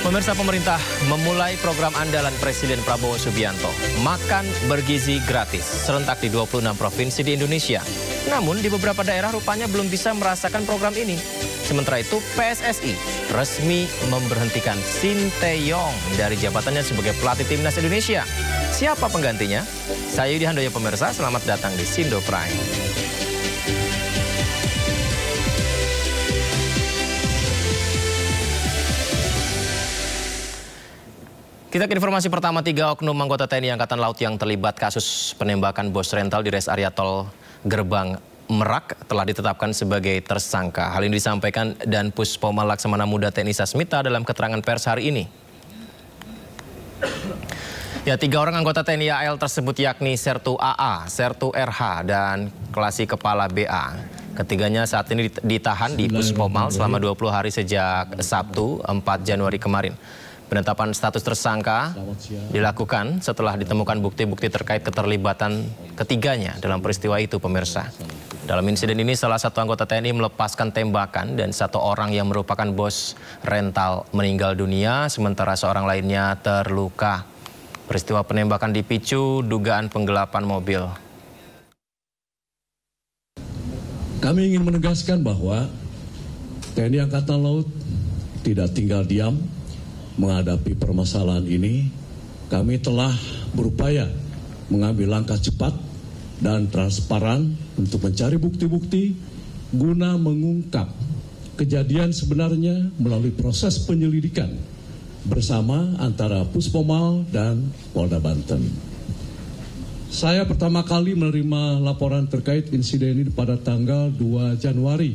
Pemirsa, pemerintah memulai program andalan Presiden Prabowo Subianto, makan bergizi gratis, serentak di 26 provinsi di Indonesia. Namun di beberapa daerah rupanya belum bisa merasakan program ini. Sementara itu PSSI resmi memberhentikan Sinteyong dari jabatannya sebagai pelatih timnas Indonesia. Siapa penggantinya? Saya Yudi Handoyo, pemirsa, selamat datang di Sindo Prime. Kita ke informasi pertama, 3 oknum anggota TNI Angkatan Laut yang terlibat kasus penembakan bos rental di res area tol Gerbang Merak telah ditetapkan sebagai tersangka. Hal ini disampaikan Dan Puspomal Laksamana Muda TNI Sasmita dalam keterangan pers hari ini. Ya, 3 orang anggota TNI AL tersebut yakni Sertu AA, Sertu RH, dan Klasi Kepala BA. Ketiganya saat ini ditahan di Puspomal selama 20 hari sejak Sabtu 4 Januari kemarin. Penetapan status tersangka dilakukan setelah ditemukan bukti-bukti terkait keterlibatan ketiganya dalam peristiwa itu, pemirsa. Dalam insiden ini salah satu anggota TNI melepaskan tembakan dan 1 orang yang merupakan bos rental meninggal dunia, sementara seorang lainnya terluka. Peristiwa penembakan dipicu dugaan penggelapan mobil. Kami ingin menegaskan bahwa TNI Angkatan Laut tidak tinggal diam menghadapi permasalahan ini. Kami telah berupaya mengambil langkah cepat dan transparan untuk mencari bukti-bukti guna mengungkap kejadian sebenarnya melalui proses penyelidikan bersama antara Puspomal dan Polda Banten. Saya pertama kali menerima laporan terkait insiden ini pada tanggal 2 Januari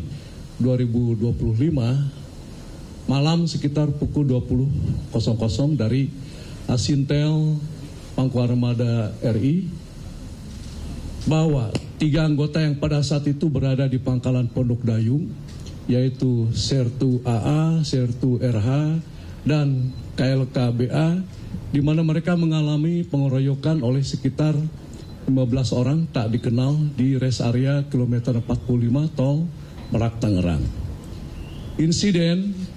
2025 malam sekitar pukul 20.00 dari Asintel Pangku Armada RI bahwa 3 anggota yang pada saat itu berada di Pangkalan Pondok Dayung, yaitu Sertu AA, Sertu RH, dan KLKBA, di mana mereka mengalami pengeroyokan oleh sekitar 15 orang tak dikenal di res area kilometer 45 tol Merak Tangerang. Insiden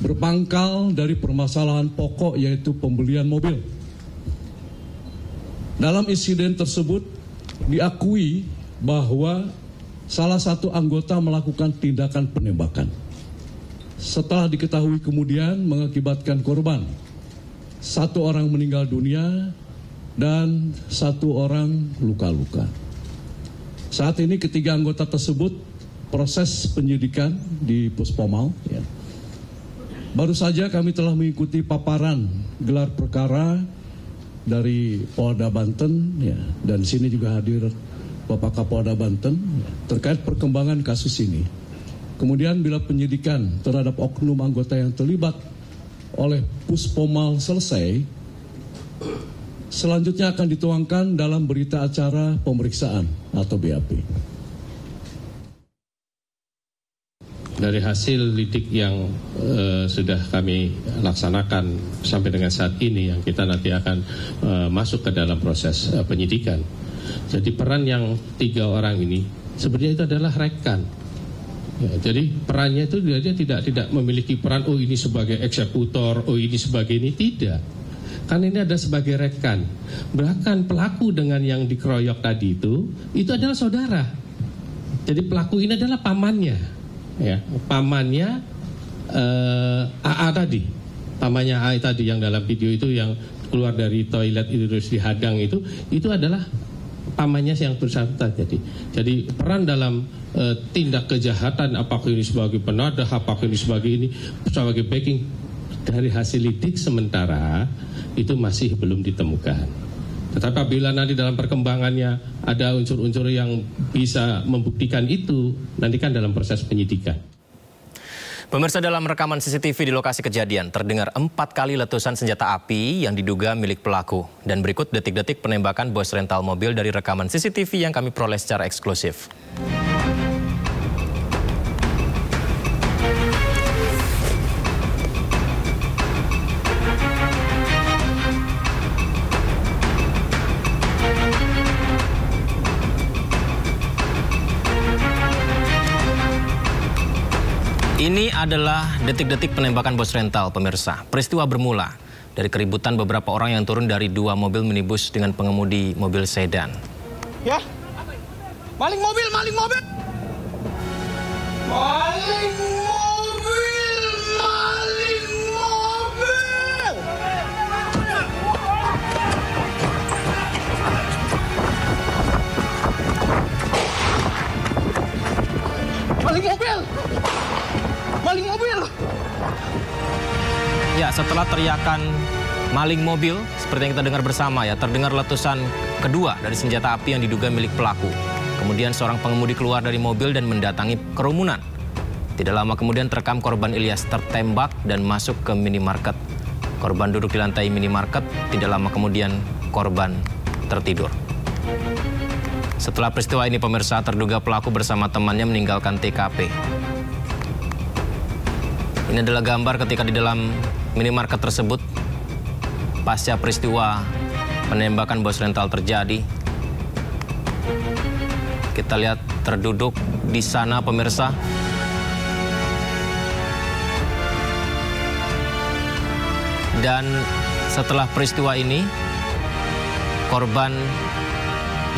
berpangkal dari permasalahan pokok, yaitu pembelian mobil. Dalam insiden tersebut diakui bahwa salah satu anggota melakukan tindakan penembakan. Setelah diketahui kemudian mengakibatkan korban, 1 orang meninggal dunia dan 1 orang luka-luka. Saat ini ketiga anggota tersebut proses penyidikan di Puspomal. Ya. Baru saja kami telah mengikuti paparan gelar perkara dari Polda Banten, ya, dan sini juga hadir Bapak Kapolda Banten, ya, terkait perkembangan kasus ini. Kemudian bila penyidikan terhadap oknum anggota yang terlibat oleh Puspomal selesai, selanjutnya akan dituangkan dalam berita acara pemeriksaan atau BAP. Dari hasil lidik yang sudah kami laksanakan sampai dengan saat ini, yang kita nanti akan masuk ke dalam proses penyidikan. Jadi peran yang 3 orang ini sebenarnya itu adalah rekan. Ya, jadi perannya itu dia tidak memiliki peran, oh ini sebagai eksekutor, oh ini sebagai ini, tidak. Kan ini ada sebagai rekan. Bahkan pelaku dengan yang dikeroyok tadi itu adalah saudara. Jadi pelaku ini adalah pamannya. Ya, pamannya AA tadi, pamannya AA tadi yang dalam video itu yang keluar dari toilet itu terus dihadang itu adalah pamannya yang bersangkutan. Jadi peran dalam tindak kejahatan, apakah ini sebagai penadah, apakah ini sebagai backing, dari hasil lidik sementara itu masih belum ditemukan. Tetapi apabila nanti dalam perkembangannya ada unsur-unsur yang bisa membuktikan itu, nanti kan dalam proses penyidikan. Pemirsa, dalam rekaman CCTV di lokasi kejadian terdengar 4 kali letusan senjata api yang diduga milik pelaku. Dan berikut detik-detik penembakan bos rental mobil dari rekaman CCTV yang kami peroleh secara eksklusif. Ini adalah detik-detik penembakan bos rental, pemirsa. Peristiwa bermula dari keributan beberapa orang yang turun dari dua mobil minibus dengan pengemudi mobil sedan. Ya, maling mobil, maling mobil. Maling mobil, maling mobil. Maling mobil. Maling mobil. Ya, setelah teriakan maling mobil, seperti yang kita dengar bersama ya, terdengar letusan kedua dari senjata api yang diduga milik pelaku. Kemudian seorang pengemudi keluar dari mobil dan mendatangi kerumunan. Tidak lama kemudian terekam korban Ilyas tertembak dan masuk ke minimarket. Korban duduk di lantai minimarket, tidak lama kemudian korban tertidur. Setelah peristiwa ini, pemirsa, terduga pelaku bersama temannya meninggalkan TKP. Ini adalah gambar ketika di dalam minimarket tersebut pasca peristiwa penembakan bos rental terjadi. Kita lihat terduduk di sana, pemirsa. Dan setelah peristiwa ini, korban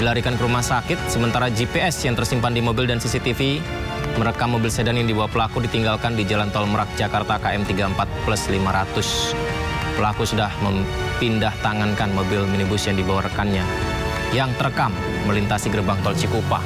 dilarikan ke rumah sakit, sementara GPS yang tersimpan di mobil dan CCTV merekam mobil sedan yang dibawa pelaku ditinggalkan di Jalan Tol Merak, Jakarta KM 34+500. Pelaku sudah mempindah tangankan mobil minibus yang dibawa rekannya yang terekam melintasi gerbang tol Cikupa.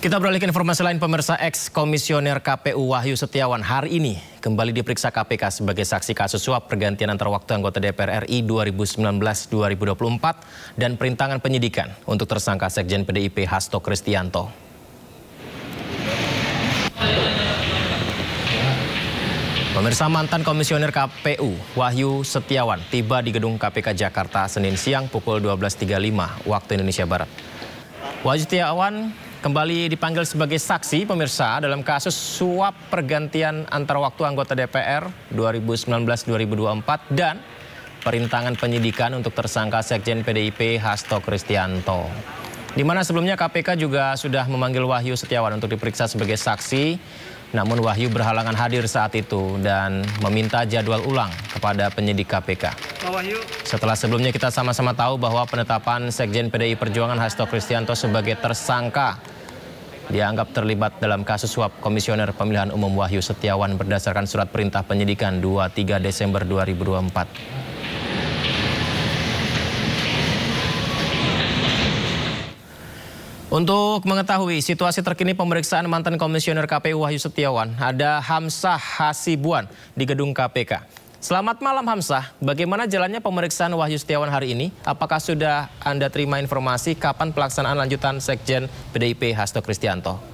Kita beralih ke informasi lain, pemirsa. Ex-komisioner KPU Wahyu Setiawan hari ini kembali diperiksa KPK sebagai saksi kasus suap pergantian antar waktu anggota DPR RI 2019-2024 dan perintangan penyidikan untuk tersangka Sekjen PDIP Hasto Kristianto. Pemirsa, mantan komisioner KPU Wahyu Setiawan tiba di gedung KPK Jakarta Senin siang pukul 12.35 waktu Indonesia Barat. Wahyu Setiawan kembali dipanggil sebagai saksi, pemirsa, dalam kasus suap pergantian antar waktu anggota DPR 2019-2024 dan perintangan penyidikan untuk tersangka Sekjen PDIP Hasto Kristianto. Di mana sebelumnya KPK juga sudah memanggil Wahyu Setiawan untuk diperiksa sebagai saksi, namun Wahyu berhalangan hadir saat itu dan meminta jadwal ulang kepada penyidik KPK. Setelah sebelumnya kita sama-sama tahu bahwa penetapan Sekjen PDI Perjuangan Hasto Kristianto sebagai tersangka dianggap terlibat dalam kasus suap Komisioner Pemilihan Umum Wahyu Setiawan berdasarkan surat perintah penyidikan 23 Desember 2024. Untuk mengetahui situasi terkini pemeriksaan mantan komisioner KPU Wahyu Setiawan, ada Hamzah Hasibuan di gedung KPK. Selamat malam Hamzah, bagaimana jalannya pemeriksaan Wahyu Setiawan hari ini? Apakah sudah Anda terima informasi kapan pelaksanaan lanjutan Sekjen PDIP Hasto Kristianto?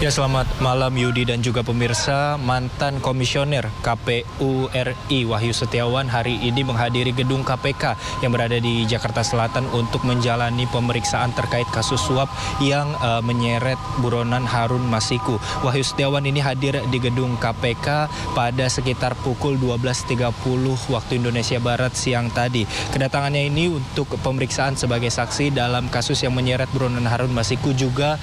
Ya, selamat malam Yudi dan juga pemirsa. Mantan komisioner KPU RI Wahyu Setiawan hari ini menghadiri gedung KPK yang berada di Jakarta Selatan untuk menjalani pemeriksaan terkait kasus suap yang menyeret buronan Harun Masiku. Wahyu Setiawan ini hadir di gedung KPK pada sekitar pukul 12.30 waktu Indonesia Barat siang tadi. Kedatangannya ini untuk pemeriksaan sebagai saksi dalam kasus yang menyeret buronan Harun Masiku juga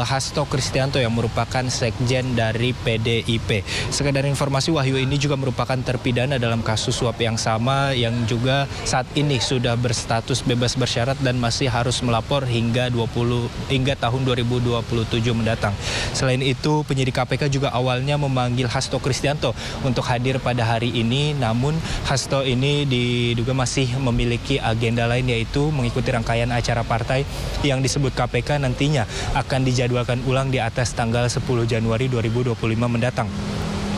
Hasto Kristianto yang merupakan sekjen dari PDIP. Sekedar informasi, Wahyu ini juga merupakan terpidana dalam kasus suap yang sama yang juga saat ini sudah berstatus bebas bersyarat dan masih harus melapor hingga tahun 2027 mendatang. Selain itu, penyidik KPK juga awalnya memanggil Hasto Kristianto untuk hadir pada hari ini, namun Hasto ini diduga masih memiliki agenda lain, yaitu mengikuti rangkaian acara partai yang disebut KPK nantinya akan dijadwalkan ulang di atas tanggal 10 Januari 2025 mendatang.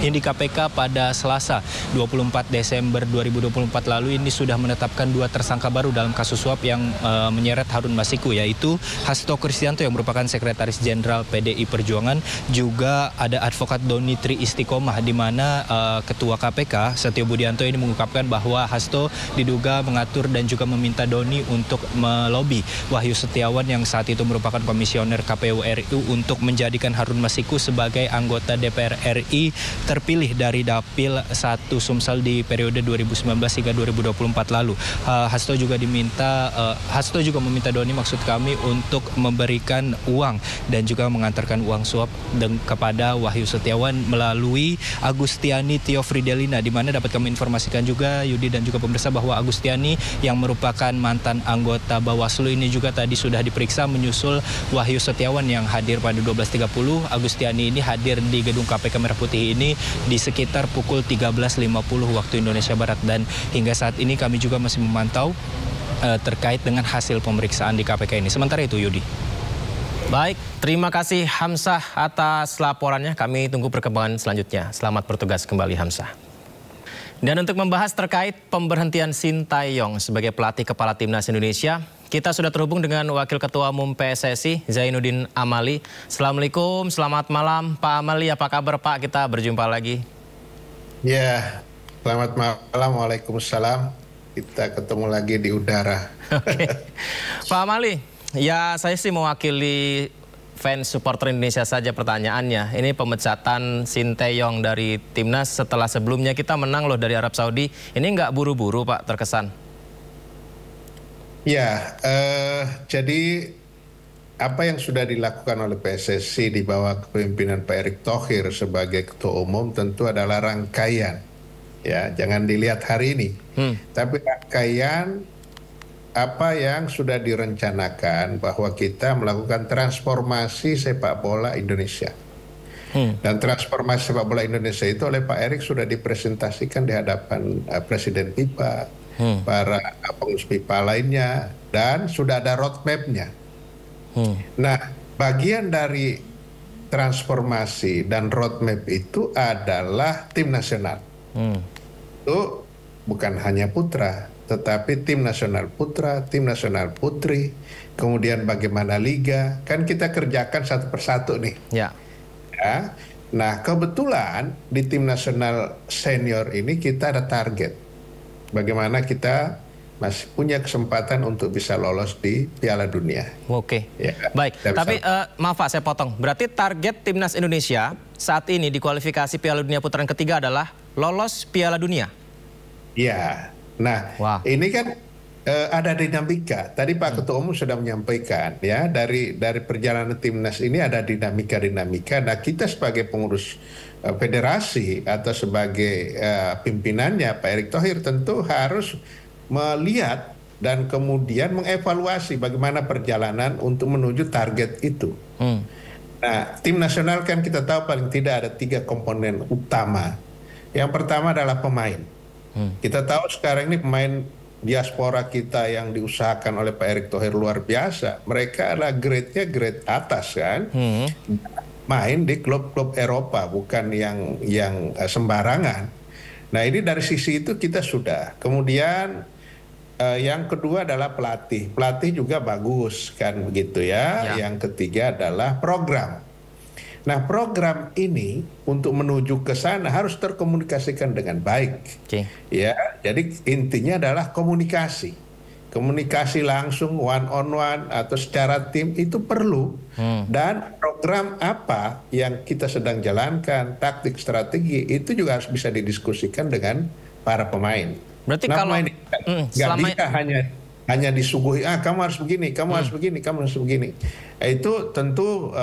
Ini di KPK pada Selasa 24 Desember 2024 lalu ini sudah menetapkan dua tersangka baru dalam kasus suap yang menyeret Harun Masiku, yaitu Hasto Kristianto yang merupakan Sekretaris Jenderal PDI Perjuangan, juga ada advokat Doni Tri Istiqomah, di mana Ketua KPK Setio Budianto ini mengungkapkan bahwa Hasto diduga mengatur dan juga meminta Doni untuk melobi Wahyu Setiawan yang saat itu merupakan komisioner KPU RI untuk menjadikan Harun Masiku sebagai anggota DPR RI terpilih dari Dapil 1 Sumsel di periode 2019 hingga 2024 lalu. Hasto juga meminta Doni maksud kami untuk memberikan uang dan juga mengantarkan uang suap kepada Wahyu Setiawan melalui Agustiani Tio Fridelina, di mana dapat kami informasikan juga Yudi dan juga pemirsa bahwa Agustiani yang merupakan mantan anggota Bawaslu ini juga tadi sudah diperiksa menyusul Wahyu Setiawan yang hadir pada 12.30. Agustiani ini hadir di gedung KPK Merah Putih ini di sekitar pukul 13.50 waktu Indonesia Barat, dan hingga saat ini kami juga masih memantau terkait dengan hasil pemeriksaan di KPK ini. Sementara itu, Yudi. Baik, terima kasih Hamzah atas laporannya. Kami tunggu perkembangan selanjutnya. Selamat bertugas kembali, Hamzah. Dan untuk membahas terkait pemberhentian Sintayong sebagai pelatih kepala Timnas Indonesia, kita sudah terhubung dengan Wakil Ketua Umum PSSI, Zainuddin Amali. Assalamualaikum, selamat malam Pak Amali. Apa kabar Pak? Kita berjumpa lagi. Ya, selamat malam. Waalaikumsalam. Kita ketemu lagi di udara. Oke. Pak Amali, ya saya sih mewakili fans supporter Indonesia saja pertanyaannya. Ini pemecatan Sintayong dari Timnas setelah sebelumnya kita menang loh dari Arab Saudi. Ini nggak buru-buru Pak terkesan? Ya, jadi apa yang sudah dilakukan oleh PSSI di bawah kepemimpinan Pak Erick Thohir sebagai Ketua Umum tentu adalah rangkaian. Ya, jangan dilihat hari ini, tapi rangkaian apa yang sudah direncanakan bahwa kita melakukan transformasi sepak bola Indonesia. Dan transformasi sepak bola Indonesia itu oleh Pak Erick sudah dipresentasikan di hadapan Presiden FIFA, para pengurus FIFA lainnya, dan sudah ada roadmap-nya. Nah, bagian dari transformasi dan roadmap itu adalah tim nasional. Itu bukan hanya putra, tetapi tim nasional putra, tim nasional putri, kemudian bagaimana liga, kan kita kerjakan satu persatu nih. Ya. Nah, kebetulan di tim nasional senior ini kita ada target. Bagaimana kita masih punya kesempatan untuk bisa lolos di Piala Dunia. Oke, ya, baik. Tapi maaf Pak, saya potong. Berarti target Timnas Indonesia saat ini di kualifikasi Piala Dunia putaran ketiga adalah lolos Piala Dunia? Iya. Nah, ini kan ada dinamika. Tadi Pak Ketua Umum sudah menyampaikan ya, dari perjalanan Timnas ini ada dinamika-dinamika. Nah, kita sebagai pengurus federasi atau sebagai pimpinannya Pak Erick Thohir tentu harus melihat dan kemudian mengevaluasi bagaimana perjalanan untuk menuju target itu. Nah, tim nasional kan kita tahu paling tidak ada 3 komponen utama. Yang pertama adalah pemain. Kita tahu sekarang ini pemain diaspora kita yang diusahakan oleh Pak Erick Thohir luar biasa. Mereka adalah grade-nya grade atas kan. Main di klub-klub Eropa, bukan yang sembarangan. Nah, ini dari sisi itu kita sudah. Kemudian yang kedua adalah pelatih. Pelatih juga bagus kan begitu ya. Yang ketiga adalah program. Nah, program ini untuk menuju ke sana harus terkomunikasikan dengan baik. Ya, jadi intinya adalah komunikasi. Komunikasi langsung one on one atau secara tim itu perlu. Dan program apa yang kita sedang jalankan, taktik, strategi itu juga harus bisa didiskusikan dengan para pemain. Berarti kalau nggak bisa hanya disuguhi, kamu harus begini, kamu harus begini, kamu harus begini. Itu tentu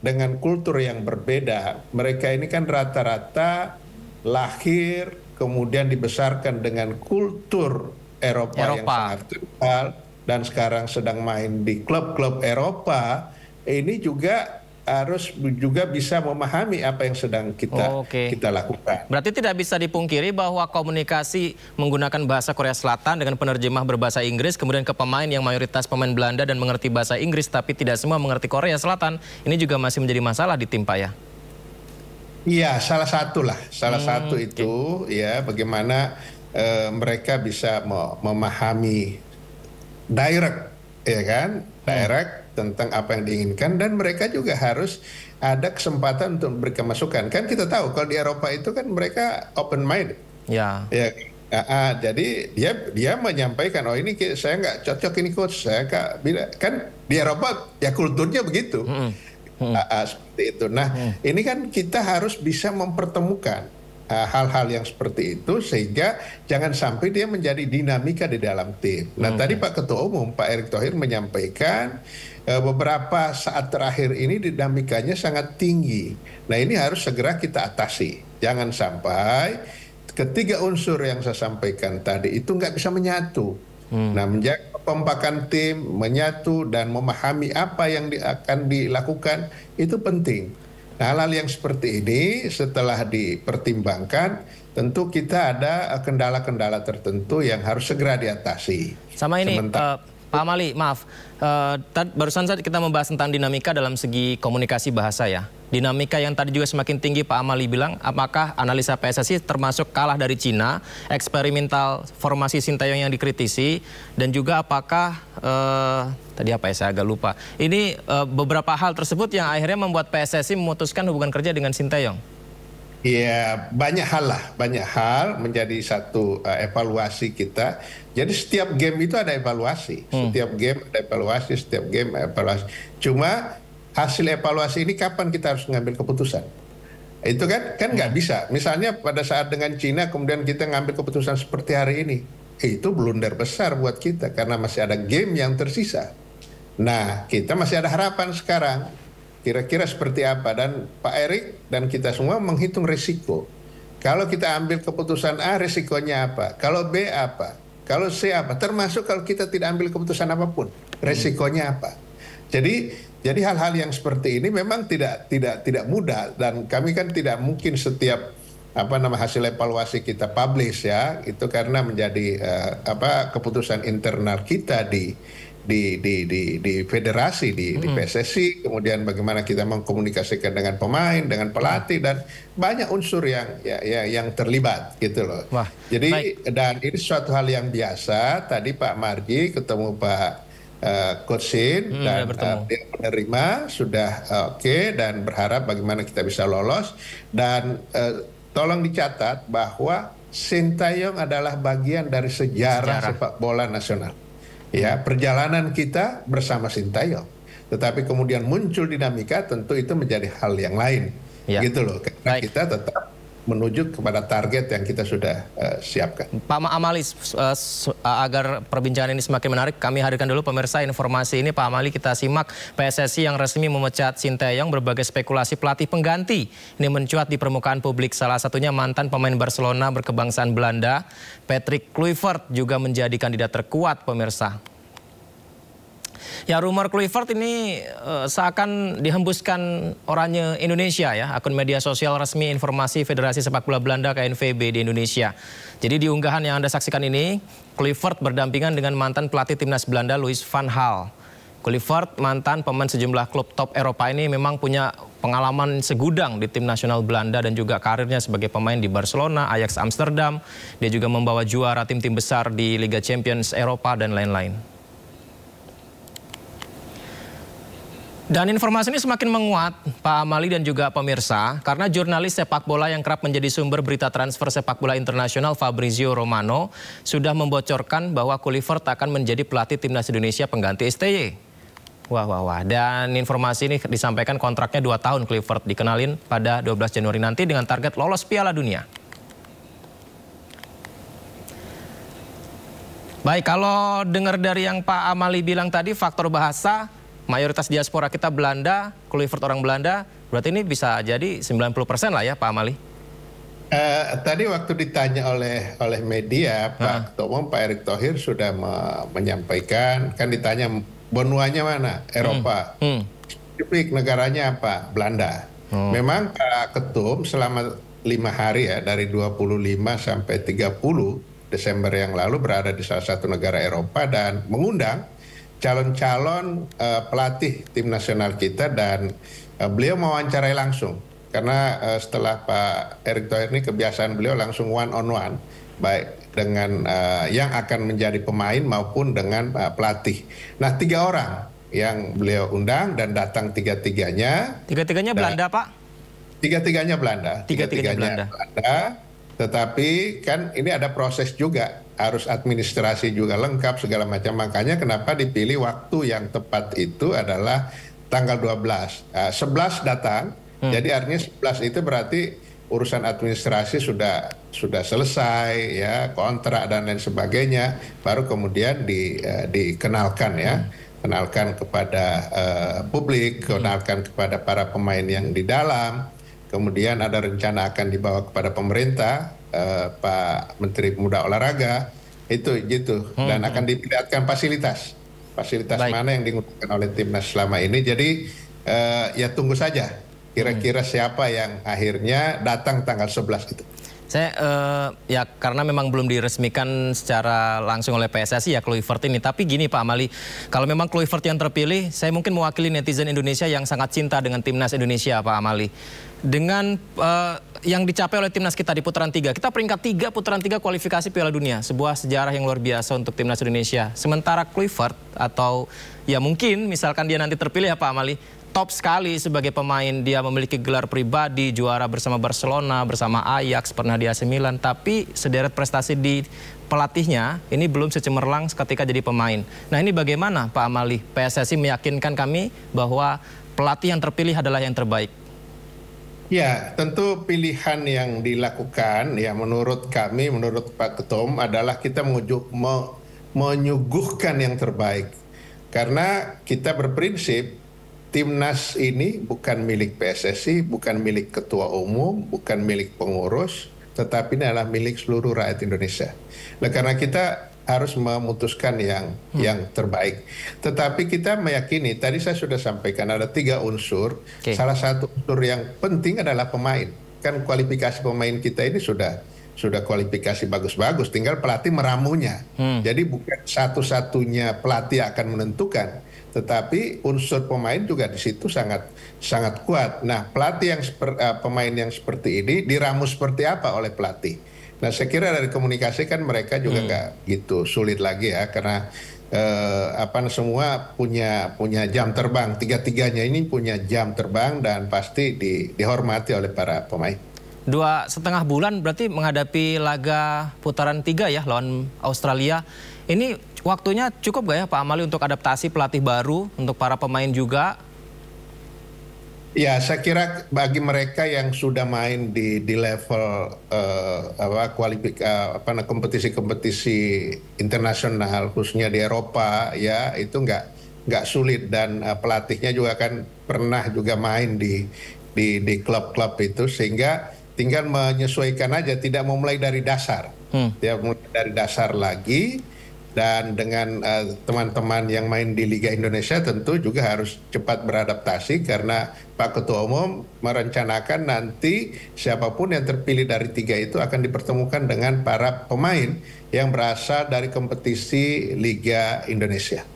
dengan kultur yang berbeda. Mereka ini kan rata-rata lahir kemudian dibesarkan dengan kultur Eropa yang sangat kental dan sekarang sedang main di klub-klub Eropa. Ini juga harus juga bisa memahami apa yang sedang kita lakukan. Berarti tidak bisa dipungkiri bahwa komunikasi menggunakan bahasa Korea Selatan dengan penerjemah berbahasa Inggris, kemudian ke pemain yang mayoritas pemain Belanda dan mengerti bahasa Inggris, tapi tidak semua mengerti Korea Selatan, ini juga masih menjadi masalah di tim Pak ya? Iya, salah satu lah. Salah satu itu ya bagaimana mereka bisa memahami direct, ya kan? Direct tentang apa yang diinginkan, dan mereka juga harus ada kesempatan untuk memberikan masukan. Kan kita tahu kalau di Eropa itu kan mereka open mind. Ya. Jadi dia menyampaikan, oh ini saya nggak cocok ini coach, saya nggak, kan di Eropa ya kulturnya begitu. seperti itu. Nah, ini kan kita harus bisa mempertemukan hal-hal yang seperti itu sehingga jangan sampai dia menjadi dinamika di dalam tim. Nah, tadi Pak Ketua Umum Pak Erick Thohir menyampaikan beberapa saat terakhir ini dinamikanya sangat tinggi. Nah, ini harus segera kita atasi. Jangan sampai ketiga unsur yang saya sampaikan tadi itu nggak bisa menyatu. Nah, menjaga kekompakan tim, menyatu dan memahami apa yang akan dilakukan itu penting. Nah, hal-hal yang seperti ini setelah dipertimbangkan, tentu kita ada kendala-kendala tertentu yang harus segera diatasi. Sama ini, Pak Amali, maaf, barusan saja kita membahas tentang dinamika dalam segi komunikasi bahasa ya. Dinamika yang tadi juga semakin tinggi Pak Amali bilang, apakah analisa PSSI termasuk kalah dari Cina, eksperimental formasi Sintayong yang dikritisi, dan juga apakah, tadi apa ya saya agak lupa, ini beberapa hal tersebut yang akhirnya membuat PSSI memutuskan hubungan kerja dengan Sintayong? Iya, banyak hal lah, banyak hal menjadi satu evaluasi kita. Jadi setiap game itu ada evaluasi, setiap game ada evaluasi, setiap game evaluasi. Cuma hasil evaluasi ini kapan kita harus mengambil keputusan? Itu kan nggak bisa. Misalnya pada saat dengan Cina kemudian kita ngambil keputusan seperti hari ini, itu blunder besar buat kita karena masih ada game yang tersisa. Nah, kita masih ada harapan sekarang. Kira-kira seperti apa, dan Pak Erick dan kita semua menghitung risiko. Kalau kita ambil keputusan A, risikonya apa? Kalau B apa? Kalau C apa? Termasuk kalau kita tidak ambil keputusan apapun, risikonya apa? Jadi hal-hal yang seperti ini memang tidak mudah, dan kami kan tidak mungkin setiap hasil evaluasi kita publish ya, itu karena menjadi keputusan internal kita di federasi, di PSSI, kemudian bagaimana kita mengkomunikasikan dengan pemain, dengan pelatih, dan banyak unsur yang terlibat gitu loh. Wah, jadi baik. Dan ini suatu hal yang biasa. Tadi Pak Marji ketemu Pak Coach Shin dan dia menerima sudah oke, dan berharap bagaimana kita bisa lolos. Dan tolong dicatat bahwa Sintayong adalah bagian dari sejarah sepak bola nasional. Ya, perjalanan kita bersama Sintayong, tetapi kemudian muncul dinamika, tentu itu menjadi hal yang lain, gitu loh. Karena kita tetap menuju kepada target yang kita sudah siapkan. Pak Amali, agar perbincangan ini semakin menarik, kami hadirkan dulu pemirsa informasi ini. Pak Amali, kita simak PSSI yang resmi memecat Sintayong, berbagai spekulasi pelatih pengganti ini mencuat di permukaan publik. Salah satunya mantan pemain Barcelona berkebangsaan Belanda, Patrick Kluivert, juga menjadi kandidat terkuat pemirsa. Ya, rumor Kluivert ini seakan dihembuskan oranye Indonesia ya, akun media sosial resmi informasi Federasi Sepak Bola Belanda KNVB di Indonesia. Jadi di unggahan yang Anda saksikan ini, Kluivert berdampingan dengan mantan pelatih timnas Belanda Louis van Gaal. Kluivert, mantan pemain sejumlah klub top Eropa ini, memang punya pengalaman segudang di tim nasional Belanda dan juga karirnya sebagai pemain di Barcelona, Ajax Amsterdam. Dia juga membawa juara tim-tim besar di Liga Champions Eropa dan lain-lain. Dan informasi ini semakin menguat, Pak Amali dan juga pemirsa, karena jurnalis sepak bola yang kerap menjadi sumber berita transfer sepak bola internasional Fabrizio Romano sudah membocorkan bahwa Kluivert akan menjadi pelatih timnas Indonesia pengganti STY. Wah. Dan informasi ini disampaikan kontraknya 2 tahun Kluivert, dikenalin pada 12 Januari nanti dengan target lolos Piala Dunia. Baik, kalau dengar dari yang Pak Amali bilang tadi, faktor bahasa, mayoritas diaspora kita Belanda, Kluivert orang Belanda, berarti ini bisa jadi 90% lah ya Pak Amali? Tadi waktu ditanya oleh media, Pak Ketua Umum Pak Erick Thohir sudah menyampaikan, kan ditanya benuanya mana? Eropa. Spesifik negaranya apa? Belanda. Memang Pak Ketum selama 5 hari ya, dari 25 sampai 30 Desember yang lalu berada di salah satu negara Eropa dan mengundang calon-calon pelatih tim nasional kita, dan beliau mewawancarai langsung karena setelah Pak Erick Thohir ini kebiasaan beliau langsung one on one, baik dengan yang akan menjadi pemain maupun dengan pelatih. Nah, 3 orang yang beliau undang dan datang tiga-tiganya Belanda, Pak? Tiga-tiganya Belanda. Tiga-tiganya Belanda. Tetapi kan ini ada proses juga, harus administrasi juga lengkap segala macam. Makanya kenapa dipilih waktu yang tepat itu adalah tanggal 12. 11 datang, jadi artinya 11 itu berarti urusan administrasi sudah selesai, ya, kontrak dan lain sebagainya, baru kemudian dikenalkan, ya, kenalkan kepada publik, kenalkan kepada para pemain yang di dalam, kemudian ada rencana akan dibawa kepada pemerintah, Pak Menteri Pemuda Olahraga, itu gitu, dan akan diperlihatkan fasilitas mana yang digunakan oleh timnas selama ini. Jadi ya tunggu saja kira-kira siapa yang akhirnya datang tanggal 11 itu. Saya ya karena memang belum diresmikan secara langsung oleh PSSI ya Kluivert ini. Tapi gini Pak Amali, kalau memang Kluivert yang terpilih, saya mungkin mewakili netizen Indonesia yang sangat cinta dengan timnas Indonesia Pak Amali. Dengan yang dicapai oleh timnas kita di putaran 3, kita peringkat 3 putaran 3 kualifikasi Piala Dunia, sebuah sejarah yang luar biasa untuk timnas Indonesia. Sementara Kluivert atau ya mungkin misalkan dia nanti terpilih ya Pak Amali, top sekali sebagai pemain, dia memiliki gelar pribadi, juara bersama Barcelona, bersama Ajax, pernah di AC Milan, tapi sederet prestasi di pelatihnya ini belum secemerlang ketika jadi pemain. Nah ini bagaimana Pak Amali, PSSI meyakinkan kami bahwa pelatih yang terpilih adalah yang terbaik? Ya, tentu pilihan yang dilakukan ya menurut kami, menurut Pak Ketua Umum adalah kita menyuguhkan yang terbaik. Karena kita berprinsip timnas ini bukan milik PSSI, bukan milik Ketua Umum, bukan milik pengurus, tetapi ini adalah milik seluruh rakyat Indonesia. Nah, karena kita harus memutuskan yang terbaik. Tetapi kita meyakini, tadi saya sudah sampaikan ada 3 unsur. Salah satu unsur yang penting adalah pemain. Kan kualifikasi pemain kita ini sudah kualifikasi bagus-bagus, tinggal pelatih meramunya. Jadi bukan satu-satunya pelatih akan menentukan, tetapi unsur pemain juga di situ sangat kuat. Nah, pemain yang seperti ini diramu seperti apa oleh pelatih? Nah, saya kira dari komunikasi kan mereka juga nggak gitu sulit lagi ya, karena semua punya jam terbang, tiga-tiganya ini punya jam terbang dan pasti dihormati oleh para pemain. 2,5 bulan berarti menghadapi laga putaran 3 ya lawan Australia. Ini waktunya cukup gak ya Pak Amali untuk adaptasi pelatih baru, untuk para pemain juga? Ya, saya kira bagi mereka yang sudah main di level kompetisi-kompetisi internasional, khususnya di Eropa, ya itu nggak sulit, dan pelatihnya juga kan pernah juga main di klub-klub itu, sehingga tinggal menyesuaikan aja, tidak mau mulai dari dasar, ya mulai dari dasar lagi. Dan dengan teman-teman yang main di Liga Indonesia tentu juga harus cepat beradaptasi, karena Pak Ketua Umum merencanakan nanti siapapun yang terpilih dari 3 itu akan dipertemukan dengan para pemain yang berasal dari kompetisi Liga Indonesia.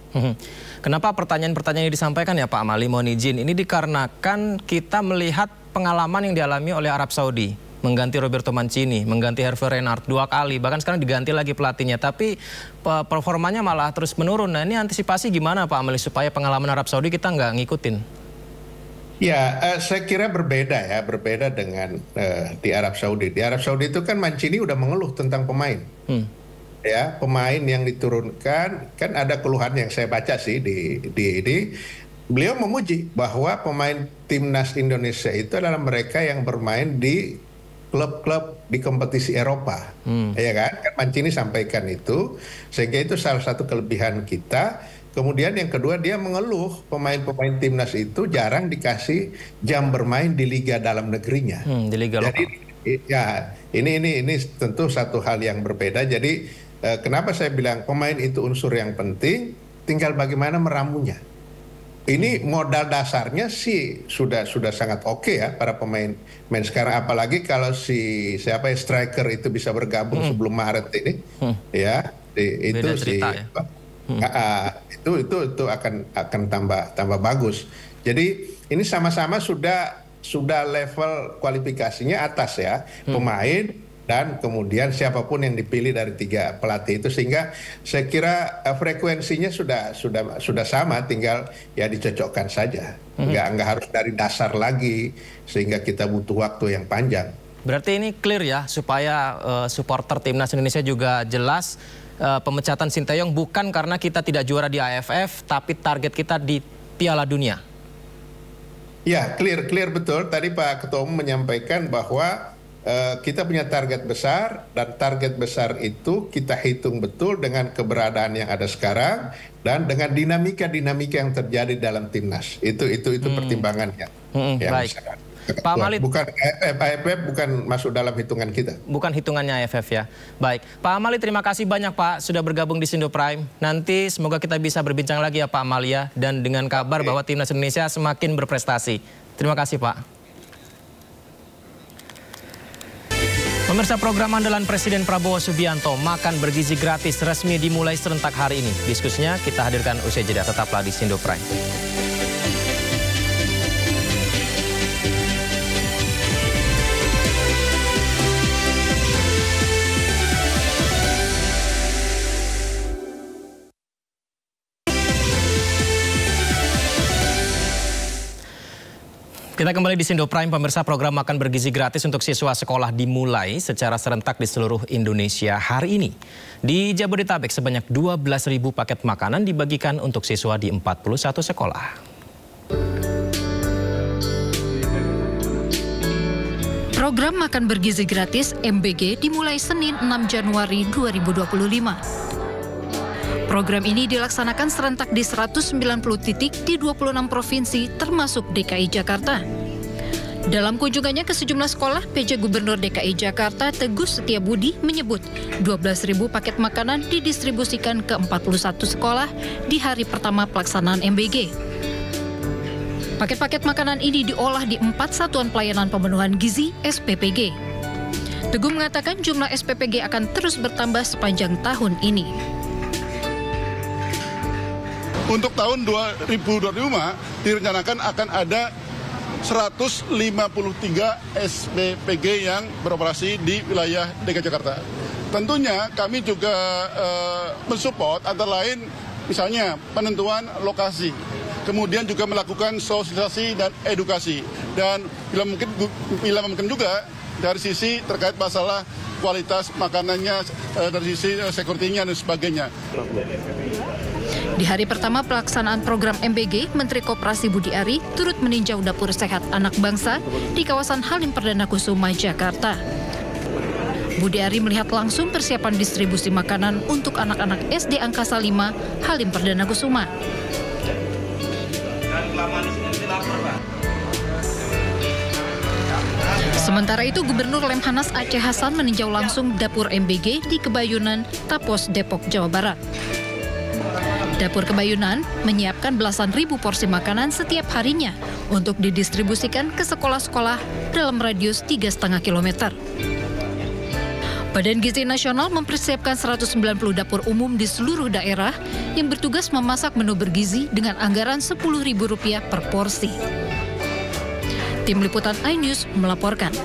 Kenapa pertanyaan-pertanyaan ini disampaikan ya Pak Amali, mohon izin. Ini dikarenakan kita melihat pengalaman yang dialami oleh Arab Saudi. Mengganti Roberto Mancini, mengganti Hervé Renard 2 kali, bahkan sekarang diganti lagi pelatihnya, tapi performanya malah terus menurun. Nah ini antisipasi gimana Pak Amali supaya pengalaman Arab Saudi kita nggak ngikutin? Ya, saya kira berbeda dengan di Arab Saudi. Di Arab Saudi itu kan Mancini udah mengeluh tentang pemain. Ya, pemain yang diturunkan, kan ada keluhan yang saya baca sih di beliau memuji bahwa pemain timnas Indonesia itu adalah mereka yang bermain di klub-klub di kompetisi Eropa, ya kan? Mancini sampaikan itu, sehingga itu salah satu kelebihan kita. Kemudian yang kedua, dia mengeluh pemain-pemain timnas itu jarang dikasih jam bermain di liga dalam negerinya. Di liga lokal. Jadi ya ini tentu satu hal yang berbeda. Jadi kenapa saya bilang pemain itu unsur yang penting, tinggal bagaimana meramunya. Ini modal dasarnya sih sudah sangat oke ya para pemain sekarang, apalagi kalau striker itu bisa bergabung sebelum Maret ini, ya itu sih ya. Itu akan tambah bagus. Jadi ini sama-sama sudah level kualifikasinya atas ya, pemain dan kemudian siapapun yang dipilih dari 3 pelatih itu, sehingga saya kira frekuensinya sudah sama, tinggal ya dicocokkan saja, nggak harus dari dasar lagi sehingga kita butuh waktu yang panjang. Berarti ini clear ya, supaya supporter timnas Indonesia juga jelas, pemecatan Sinteyong bukan karena kita tidak juara di AFF, tapi target kita di Piala Dunia. Ya, clear betul. Tadi Pak Ketua Umum menyampaikan bahwa kita punya target besar, dan target besar itu kita hitung betul dengan keberadaan yang ada sekarang dan dengan dinamika yang terjadi dalam timnas. Itu pertimbangannya. Baik. Pak Mali, bukan AFF bukan masuk dalam hitungan kita. Bukan hitungannya AFF ya. Baik, Pak Amali, terima kasih banyak Pak sudah bergabung di Sindo Prime. Nanti semoga kita bisa berbincang lagi ya Pak Amalia, dan dengan kabar bahwa timnas Indonesia semakin berprestasi. Terima kasih Pak. Pemirsa, program andalan Presiden Prabowo Subianto makan bergizi gratis resmi dimulai serentak hari ini. Diskusinya kita hadirkan usai jeda, tetaplah di Sindo Prime. Kita kembali di Sindo Prime, pemirsa. Program makan bergizi gratis untuk siswa sekolah dimulai secara serentak di seluruh Indonesia hari ini. Di Jabodetabek sebanyak 12.000 paket makanan dibagikan untuk siswa di 41 sekolah. Program makan bergizi gratis MBG dimulai Senin 6 Januari 2025. Program ini dilaksanakan serentak di 190 titik di 26 provinsi termasuk DKI Jakarta. Dalam kunjungannya ke sejumlah sekolah, PJ Gubernur DKI Jakarta Teguh Setiabudi menyebut 12.000 paket makanan didistribusikan ke 41 sekolah di hari pertama pelaksanaan MBG. Paket-paket makanan ini diolah di 4 satuan pelayanan pemenuhan gizi SPPG. Teguh mengatakan jumlah SPPG akan terus bertambah sepanjang tahun ini. Untuk tahun 2025 direncanakan akan ada 153 SPPG yang beroperasi di wilayah DKI Jakarta. Tentunya kami juga mensupport antara lain misalnya penentuan lokasi, kemudian juga melakukan sosialisasi dan edukasi, dan bila mungkin juga dari sisi terkait masalah kualitas makanannya, dari sisi security-nya dan sebagainya. Di hari pertama pelaksanaan program MBG, Menteri Koperasi Budi Ari turut meninjau dapur sehat anak bangsa di kawasan Halim Perdana Kusuma, Jakarta. Budi Ari melihat langsung persiapan distribusi makanan untuk anak-anak SD Angkasa 5 Halim Perdana Kusuma. Sementara itu, Gubernur Lemhanas Aceh Hasan meninjau langsung dapur MBG di Kebayunan, Tapos, Depok, Jawa Barat. Dapur Kebayunan menyiapkan belasan ribu porsi makanan setiap harinya untuk didistribusikan ke sekolah-sekolah dalam radius 3,5 km. Badan Gizi Nasional mempersiapkan 190 dapur umum di seluruh daerah yang bertugas memasak menu bergizi dengan anggaran Rp10.000 per porsi. Tim Liputan iNews melaporkan.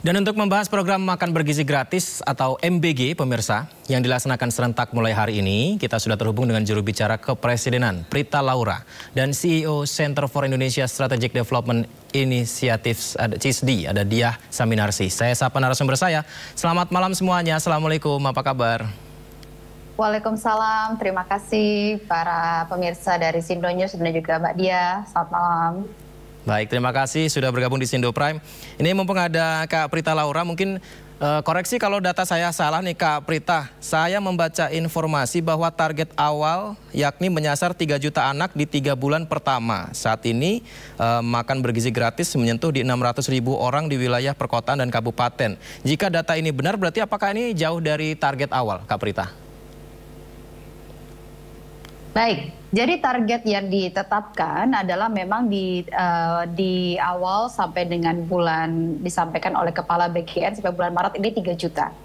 Dan untuk membahas program makan bergizi gratis atau MBG, pemirsa, yang dilaksanakan serentak mulai hari ini, kita sudah terhubung dengan juru bicara Kepresidenan Prita Laura dan CEO Center for Indonesia Strategic Development Initiative CISDI, ada Diah Saminarsi. Saya sapa narasumber saya. Selamat malam semuanya. Assalamualaikum, apa kabar? Waalaikumsalam, terima kasih para pemirsa dari Sindo News dan juga Mbak Diah. Selamat malam. Baik, terima kasih sudah bergabung di Sindo Prime. Ini mumpung ada Kak Prita Laura, mungkin koreksi kalau data saya salah nih Kak Prita. Saya membaca informasi bahwa target awal yakni menyasar 3 juta anak di 3 bulan pertama. Saat ini makan bergizi gratis menyentuh di 600.000 orang di wilayah perkotaan dan kabupaten. Jika data ini benar, berarti apakah ini jauh dari target awal, Kak Prita? Baik, jadi target yang ditetapkan adalah memang di awal sampai dengan bulan disampaikan oleh Kepala BGN sampai bulan Maret ini 3 juta.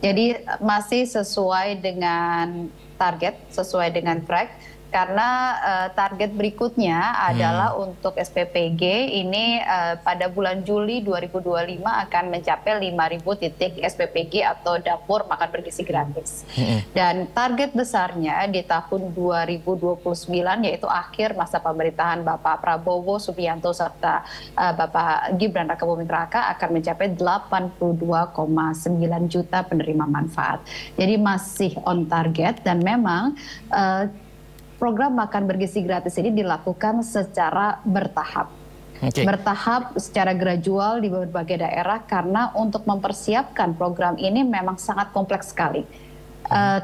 Jadi masih sesuai dengan target, sesuai dengan track. Karena target berikutnya adalah untuk SPPG ini pada bulan Juli 2025 akan mencapai 5.000 titik SPPG atau dapur makan bergizi gratis. Dan target besarnya di tahun 2029 yaitu akhir masa pemerintahan Bapak Prabowo Subianto serta Bapak Gibran Rakabuming Raka akan mencapai 82,9 juta penerima manfaat. Jadi masih on target dan memang program makan bergizi gratis ini dilakukan secara bertahap. Bertahap secara gradual di berbagai daerah karena untuk mempersiapkan program ini memang sangat kompleks sekali.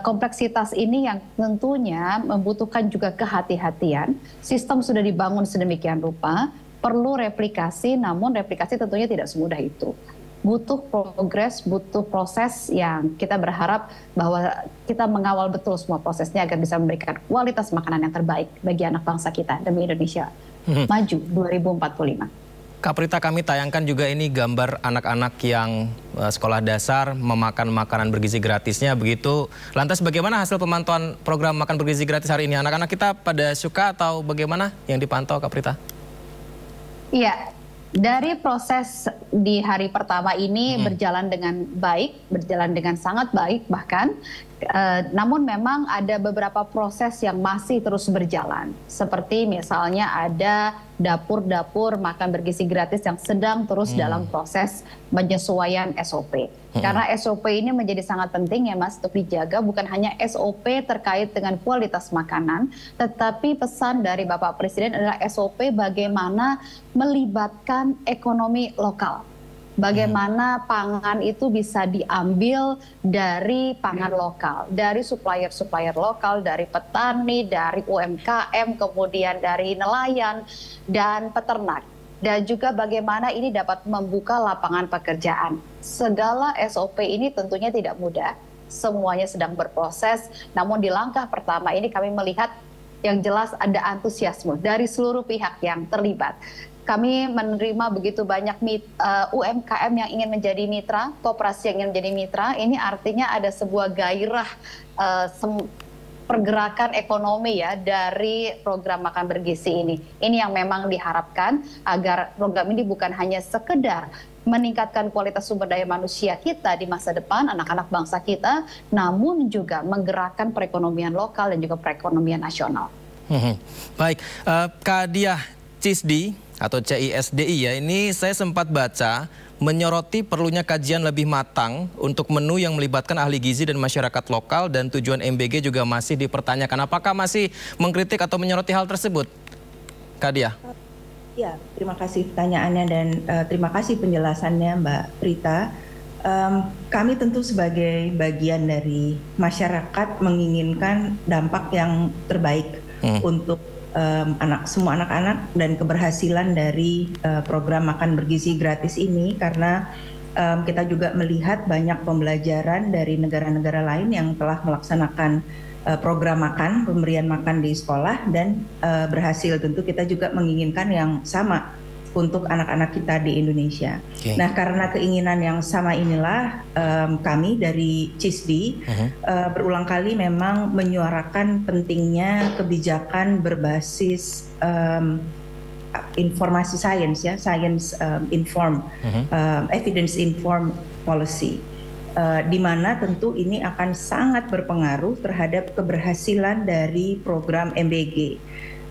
Kompleksitas ini yang tentunya membutuhkan juga kehati-hatian. Sistem sudah dibangun sedemikian rupa, perlu replikasi, namun replikasi tentunya tidak semudah itu. Butuh progres, butuh proses yang kita berharap bahwa kita mengawal betul semua prosesnya agar bisa memberikan kualitas makanan yang terbaik bagi anak bangsa kita demi Indonesia maju 2045. Kak Prita, kami tayangkan juga ini gambar anak-anak yang sekolah dasar memakan makanan bergizi gratisnya begitu. Lantas bagaimana hasil pemantauan program makan bergizi gratis hari ini? Anak-anak kita pada suka atau bagaimana yang dipantau, Kak Prita? Iya, dari proses di hari pertama ini berjalan dengan baik, berjalan dengan sangat baik bahkan. Namun memang ada beberapa proses yang masih terus berjalan. Seperti misalnya ada dapur-dapur makan bergizi gratis yang sedang terus dalam proses penyesuaian SOP. Karena SOP ini menjadi sangat penting ya Mas untuk dijaga, bukan hanya SOP terkait dengan kualitas makanan, tetapi pesan dari Bapak Presiden adalah SOP bagaimana melibatkan ekonomi lokal. Bagaimana pangan itu bisa diambil dari pangan lokal, dari supplier-supplier lokal, dari petani, dari UMKM, kemudian dari nelayan dan peternak. Dan juga bagaimana ini dapat membuka lapangan pekerjaan. Segala SOP ini tentunya tidak mudah, semuanya sedang berproses. Namun di langkah pertama ini kami melihat yang jelas ada antusiasme dari seluruh pihak yang terlibat. Kami menerima begitu banyak UMKM yang ingin menjadi mitra, koperasi yang ingin menjadi mitra. Ini artinya ada sebuah gairah pergerakan ekonomi ya dari program makan bergizi ini. Ini yang memang diharapkan agar program ini bukan hanya sekedar meningkatkan kualitas sumber daya manusia kita di masa depan, anak-anak bangsa kita, namun juga menggerakkan perekonomian lokal dan juga perekonomian nasional. Baik, Kak Diah Cisdi atau CISDI ya, ini saya sempat baca menyoroti perlunya kajian lebih matang untuk menu yang melibatkan ahli gizi dan masyarakat lokal, dan tujuan MBG juga masih dipertanyakan. Apakah masih mengkritik atau menyoroti hal tersebut, Kak Diah? Ya, terima kasih pertanyaannya dan terima kasih penjelasannya Mbak Prita. Kami tentu sebagai bagian dari masyarakat menginginkan dampak yang terbaik untuk semua anak-anak dan keberhasilan dari program makan bergizi gratis ini, karena kita juga melihat banyak pembelajaran dari negara-negara lain yang telah melaksanakan program makan, pemberian makan di sekolah dan berhasil. Tentu kita juga menginginkan yang sama untuk anak-anak kita di Indonesia. Nah, karena keinginan yang sama inilah kami dari CISDI berulang kali memang menyuarakan pentingnya kebijakan berbasis informasi sains ya, science informed, evidence informed policy. Di mana tentu ini akan sangat berpengaruh terhadap keberhasilan dari program MBG.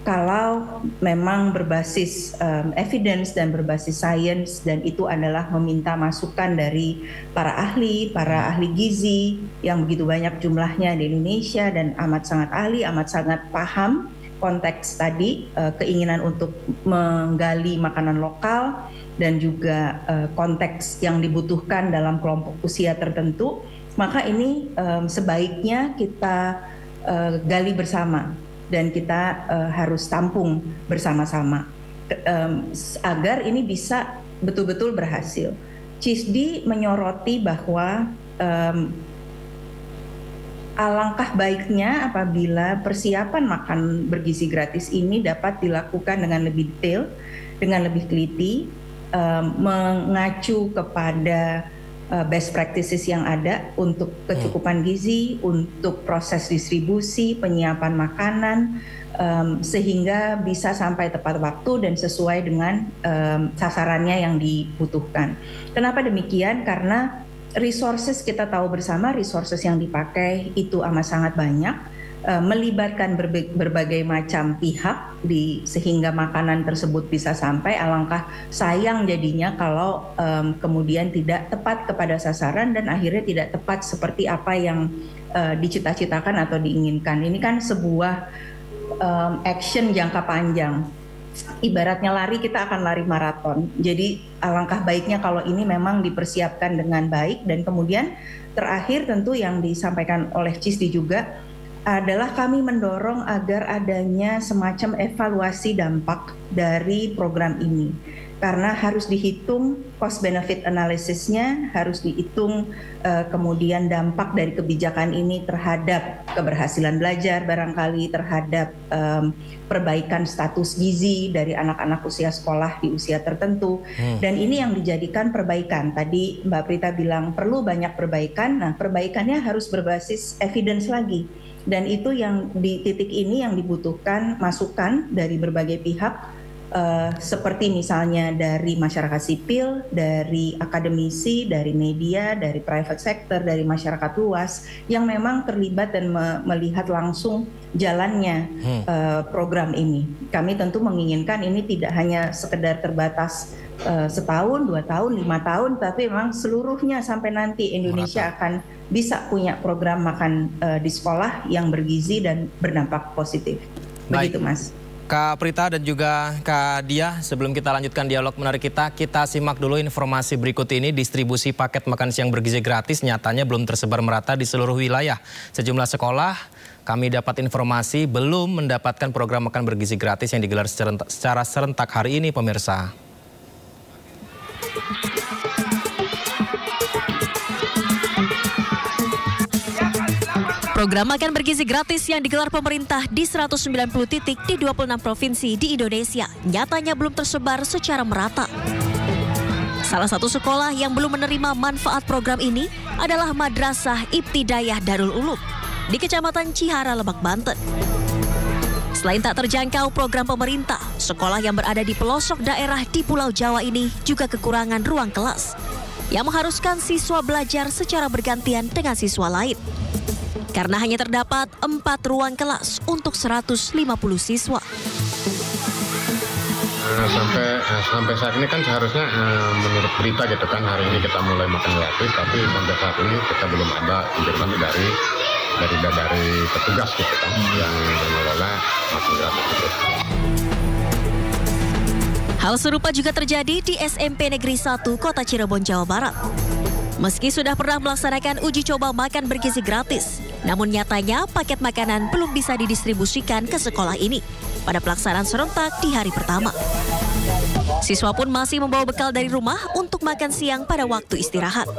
Kalau memang berbasis evidence dan berbasis science, dan itu adalah meminta masukan dari para ahli gizi yang begitu banyak jumlahnya di Indonesia dan amat sangat ahli, amat sangat paham konteks tadi, keinginan untuk menggali makanan lokal dan juga konteks yang dibutuhkan dalam kelompok usia tertentu, maka ini sebaiknya kita gali bersama. Dan kita harus tampung bersama-sama agar ini bisa betul-betul berhasil. CISDI menyoroti bahwa alangkah baiknya apabila persiapan makan bergizi gratis ini dapat dilakukan dengan lebih detail, dengan lebih teliti, mengacu kepada best practices yang ada untuk kecukupan gizi, untuk proses distribusi, penyiapan makanan, sehingga bisa sampai tepat waktu dan sesuai dengan sasarannya yang dibutuhkan. Kenapa demikian? Karena resources kita tahu bersama, resources yang dipakai itu amat sangat banyak, melibatkan berbagai macam pihak sehingga makanan tersebut bisa sampai. Alangkah sayang jadinya kalau kemudian tidak tepat kepada sasaran dan akhirnya tidak tepat seperti apa yang dicita-citakan atau diinginkan. Ini kan sebuah action jangka panjang. Ibaratnya lari, kita akan lari maraton. Jadi alangkah baiknya kalau ini memang dipersiapkan dengan baik. Dan kemudian terakhir tentu yang disampaikan oleh Cisdi juga adalah kami mendorong agar adanya semacam evaluasi dampak dari program ini. Karena harus dihitung cost benefit analysisnya, harus dihitung kemudian dampak dari kebijakan ini terhadap keberhasilan belajar, barangkali terhadap perbaikan status gizi dari anak-anak usia sekolah di usia tertentu. Dan ini yang dijadikan perbaikan. Tadi Mbak Prita bilang perlu banyak perbaikan, nah perbaikannya harus berbasis evidence lagi. Dan itu yang di titik ini yang dibutuhkan masukan dari berbagai pihak, seperti misalnya dari masyarakat sipil, dari akademisi, dari media, dari private sector, dari masyarakat luas yang memang terlibat dan melihat langsung jalannya program ini. Kami tentu menginginkan ini tidak hanya sekedar terbatas setahun, 2 tahun, 5 tahun, tapi memang seluruhnya sampai nanti Indonesia akan bisa punya program makan di sekolah yang bergizi dan berdampak positif. Begitu, Mas. Kak Prita dan juga Kak Dia, sebelum kita lanjutkan dialog menarik kita simak dulu informasi berikut ini. Distribusi paket makan siang bergizi gratis nyatanya belum tersebar merata di seluruh wilayah. Sejumlah sekolah kami dapat informasi belum mendapatkan program makan bergizi gratis yang digelar secara serentak hari ini, pemirsa. Program makan bergizi gratis yang digelar pemerintah di 190 titik di 26 provinsi di Indonesia nyatanya belum tersebar secara merata. Salah satu sekolah yang belum menerima manfaat program ini adalah Madrasah Ibtidayah Darul Ulum di Kecamatan Cihara, Lebak, Banten. Selain tak terjangkau program pemerintah, sekolah yang berada di pelosok daerah di Pulau Jawa ini juga kekurangan ruang kelas yang mengharuskan siswa belajar secara bergantian dengan siswa lain. Karena hanya terdapat 4 ruang kelas untuk 150 siswa. Sampai saat ini kan seharusnya menurut berita gitu kan hari ini kita mulai makan gratis, tapi sampai saat ini kita belum ada konfirmasi dari petugas gitu kan yang mengelola makan gratis itu. Hal serupa juga terjadi di SMP Negeri 1 Kota Cirebon, Jawa Barat. Meski sudah pernah melaksanakan uji coba makan bergizi gratis, namun nyatanya paket makanan belum bisa didistribusikan ke sekolah ini pada pelaksanaan serentak di hari pertama. Siswa pun masih membawa bekal dari rumah untuk makan siang pada waktu istirahat.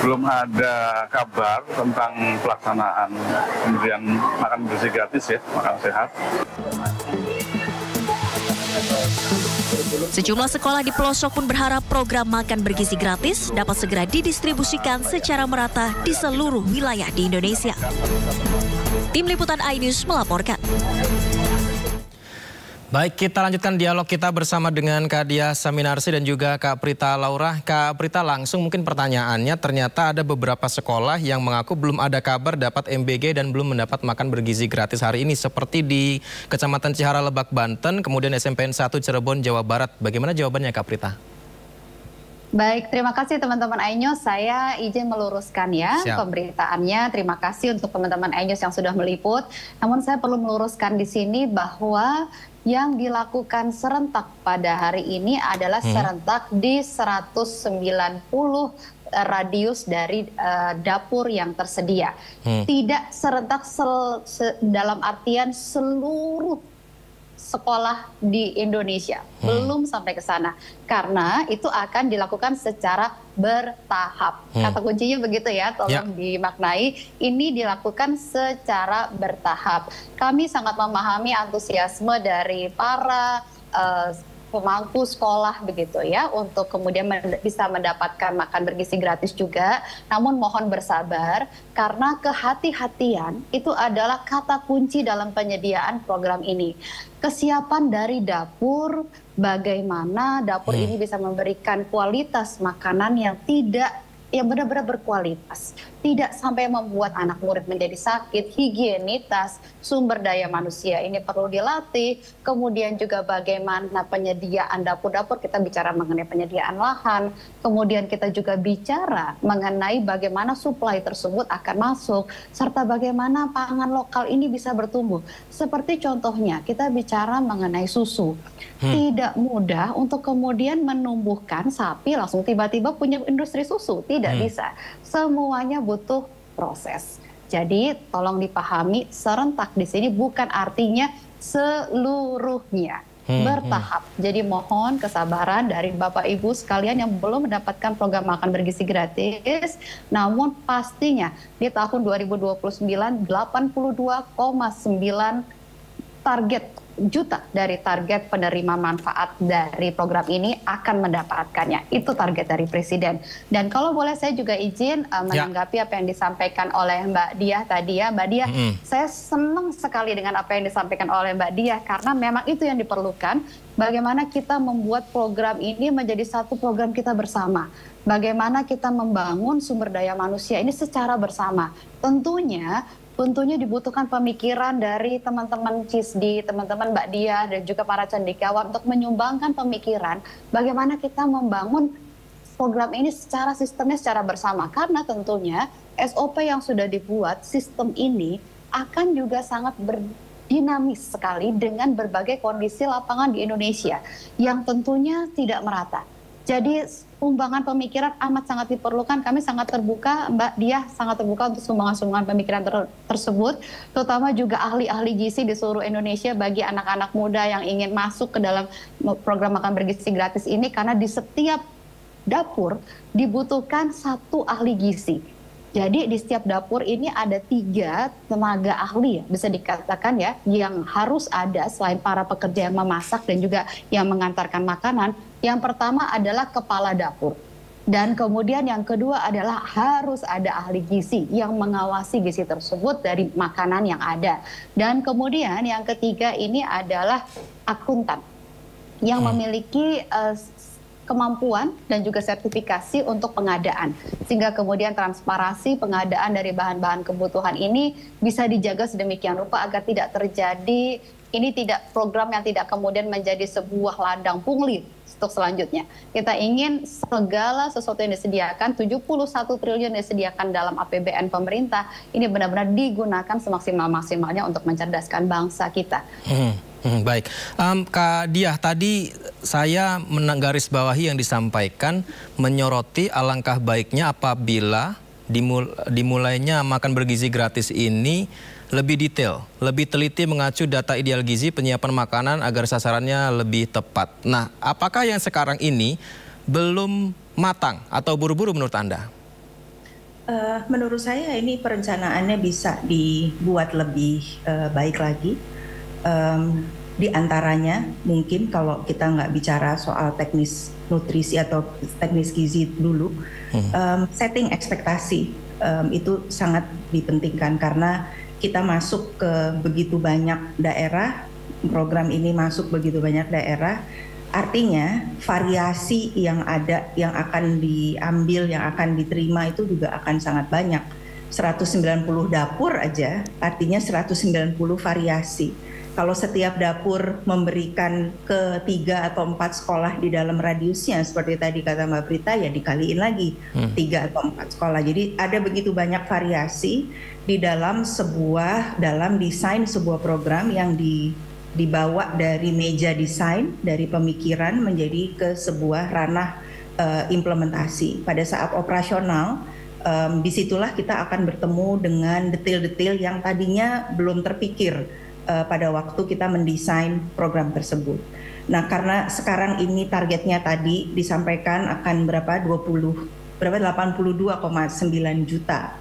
Belum ada kabar tentang pelaksanaan pemberian makan bergizi gratis ya, makan sehat. Sejumlah sekolah di pelosok pun berharap program makan bergizi gratis dapat segera didistribusikan secara merata di seluruh wilayah di Indonesia. Tim Liputan iNews melaporkan. Baik, kita lanjutkan dialog kita bersama dengan Kak Dia Saminarsi dan juga Kak Prita Laura. Kak Prita, langsung mungkin pertanyaannya, ternyata ada beberapa sekolah yang mengaku belum ada kabar dapat MBG dan belum mendapat makan bergizi gratis hari ini. Seperti di Kecamatan Cihara, Lebak, Banten, kemudian SMPN 1 Cirebon, Jawa Barat. Bagaimana jawabannya, Kak Prita? Baik, terima kasih teman-teman iNews. Saya izin meluruskan ya pemberitaannya. Terima kasih untuk teman-teman iNews yang sudah meliput. Namun saya perlu meluruskan di sini bahwa yang dilakukan serentak pada hari ini adalah serentak di 190 radius dari dapur yang tersedia. Tidak serentak dalam artian seluruh sekolah di Indonesia, belum sampai ke sana, karena itu akan dilakukan secara bertahap. Kata kuncinya begitu ya, tolong dimaknai, ini dilakukan secara bertahap. Kami sangat memahami antusiasme dari para pemangku sekolah begitu ya, untuk kemudian bisa mendapatkan makan bergizi gratis juga. Namun mohon bersabar, karena kehati-hatian itu adalah kata kunci dalam penyediaan program ini. Kesiapan dari dapur, bagaimana dapur ini bisa memberikan kualitas makanan yang tidak yang benar-benar berkualitas. Tidak sampai membuat anak murid menjadi sakit, higienitas, sumber daya manusia ini perlu dilatih, kemudian juga bagaimana penyediaan dapur-dapur, kita bicara mengenai penyediaan lahan, kemudian kita juga bicara mengenai bagaimana suplai tersebut akan masuk, serta bagaimana pangan lokal ini bisa bertumbuh. Seperti contohnya, kita bicara mengenai susu. Tidak mudah untuk kemudian menumbuhkan sapi langsung tiba-tiba punya industri susu. Tidak bisa. Semuanya butuh proses. Jadi tolong dipahami, serentak di sini bukan artinya seluruhnya. Bertahap. Jadi mohon kesabaran dari Bapak Ibu sekalian yang belum mendapatkan program makan bergizi gratis. Namun pastinya di tahun 2029 82,9 target juta dari target penerima manfaat dari program ini akan mendapatkannya. Itu target dari Presiden. Dan kalau boleh saya juga izin menanggapi apa yang disampaikan oleh Mbak Diah tadi ya. Mbak Diah, saya senang sekali dengan apa yang disampaikan oleh Mbak Diah karena memang itu yang diperlukan. Bagaimana kita membuat program ini menjadi satu program kita bersama. Bagaimana kita membangun sumber daya manusia ini secara bersama. Tentunya dibutuhkan pemikiran dari teman-teman CISDI, teman-teman Mbak Diah, dan juga para cendekiawan untuk menyumbangkan pemikiran bagaimana kita membangun program ini secara sistemnya secara bersama. Karena tentunya SOP yang sudah dibuat, sistem ini akan juga sangat berdinamis sekali dengan berbagai kondisi lapangan di Indonesia yang tentunya tidak merata. Jadi sumbangan pemikiran amat sangat diperlukan. Kami sangat terbuka, Mbak Diah sangat terbuka untuk sumbangan-sumbangan pemikiran tersebut, terutama juga ahli-ahli gizi di seluruh Indonesia bagi anak-anak muda yang ingin masuk ke dalam program makan bergizi gratis ini, karena di setiap dapur dibutuhkan satu ahli gizi. Jadi di setiap dapur ini ada 3 tenaga ahli, bisa dikatakan ya, yang harus ada selain para pekerja yang memasak dan juga yang mengantarkan makanan. Yang pertama adalah kepala dapur. Dan kemudian yang kedua adalah harus ada ahli gizi yang mengawasi gizi tersebut dari makanan yang ada. Dan kemudian yang ketiga ini adalah akuntan yang memiliki kemampuan dan juga sertifikasi untuk pengadaan, sehingga kemudian transparansi pengadaan dari bahan-bahan kebutuhan ini bisa dijaga sedemikian rupa agar tidak terjadi, ini tidak program yang tidak kemudian menjadi sebuah ladang pungli untuk selanjutnya. Kita ingin segala sesuatu yang disediakan, 71 triliun disediakan dalam APBN pemerintah, ini benar-benar digunakan semaksimal-maksimalnya untuk mencerdaskan bangsa kita. Baik, Kak Diah, tadi saya menggarisbawahi yang disampaikan, menyoroti alangkah baiknya apabila dimulainya makan bergizi gratis ini lebih detail, lebih teliti mengacu data ideal gizi penyiapan makanan agar sasarannya lebih tepat. Nah, apakah yang sekarang ini belum matang atau buru-buru menurut Anda? Menurut saya ini perencanaannya bisa dibuat lebih baik lagi. Di antaranya mungkin kalau kita nggak bicara soal teknis nutrisi atau teknis gizi dulu, setting ekspektasi itu sangat dipentingkan karena kita masuk ke begitu banyak daerah, program ini masuk begitu banyak daerah, artinya variasi yang ada, yang akan diambil, yang akan diterima itu juga akan sangat banyak. 190 dapur aja, artinya 190 variasi. Kalau setiap dapur memberikan ke 3 atau 4 sekolah di dalam radiusnya, seperti tadi kata Mbak Prita, ya dikaliin lagi 3 atau 4 sekolah. Jadi ada begitu banyak variasi di dalam desain sebuah program yang dibawa dari meja desain, dari pemikiran menjadi ke sebuah ranah implementasi. Pada saat operasional, disitulah kita akan bertemu dengan detail-detail yang tadinya belum terpikir pada waktu kita mendesain program tersebut. Nah, karena sekarang ini targetnya tadi disampaikan akan 82,9 juta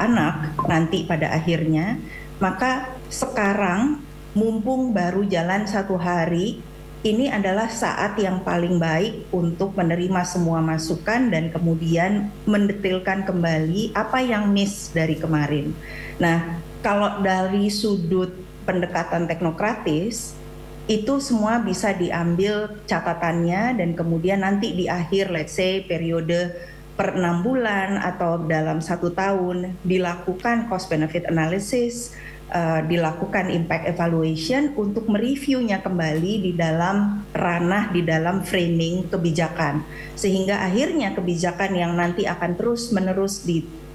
anak nanti pada akhirnya, maka sekarang mumpung baru jalan 1 hari, ini adalah saat yang paling baik untuk menerima semua masukan dan kemudian mendetailkan kembali apa yang miss dari kemarin. Nah, kalau dari sudut pendekatan teknokratis, itu semua bisa diambil catatannya dan kemudian nanti di akhir, let's say periode per 6 bulan atau dalam 1 tahun dilakukan cost benefit analysis, dilakukan impact evaluation untuk mereviewnya kembali di dalam ranah, di dalam framing kebijakan, sehingga akhirnya kebijakan yang nanti akan terus-menerus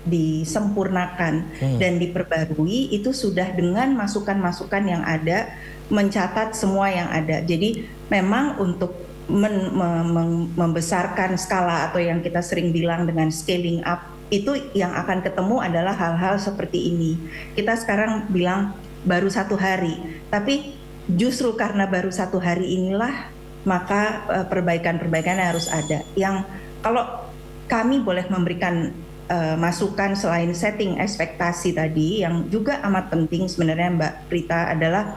disempurnakan dan diperbarui itu sudah dengan masukan-masukan yang ada, mencatat semua yang ada. Jadi memang untuk membesarkan skala atau yang kita sering bilang dengan scaling up, itu yang akan ketemu adalah hal-hal seperti ini. Kita sekarang bilang baru 1 hari, tapi justru karena baru 1 hari inilah maka perbaikan-perbaikan harus ada. Yang kalau kami boleh memberikan masukan selain setting ekspektasi tadi, yang juga amat penting sebenarnya Mbak Prita adalah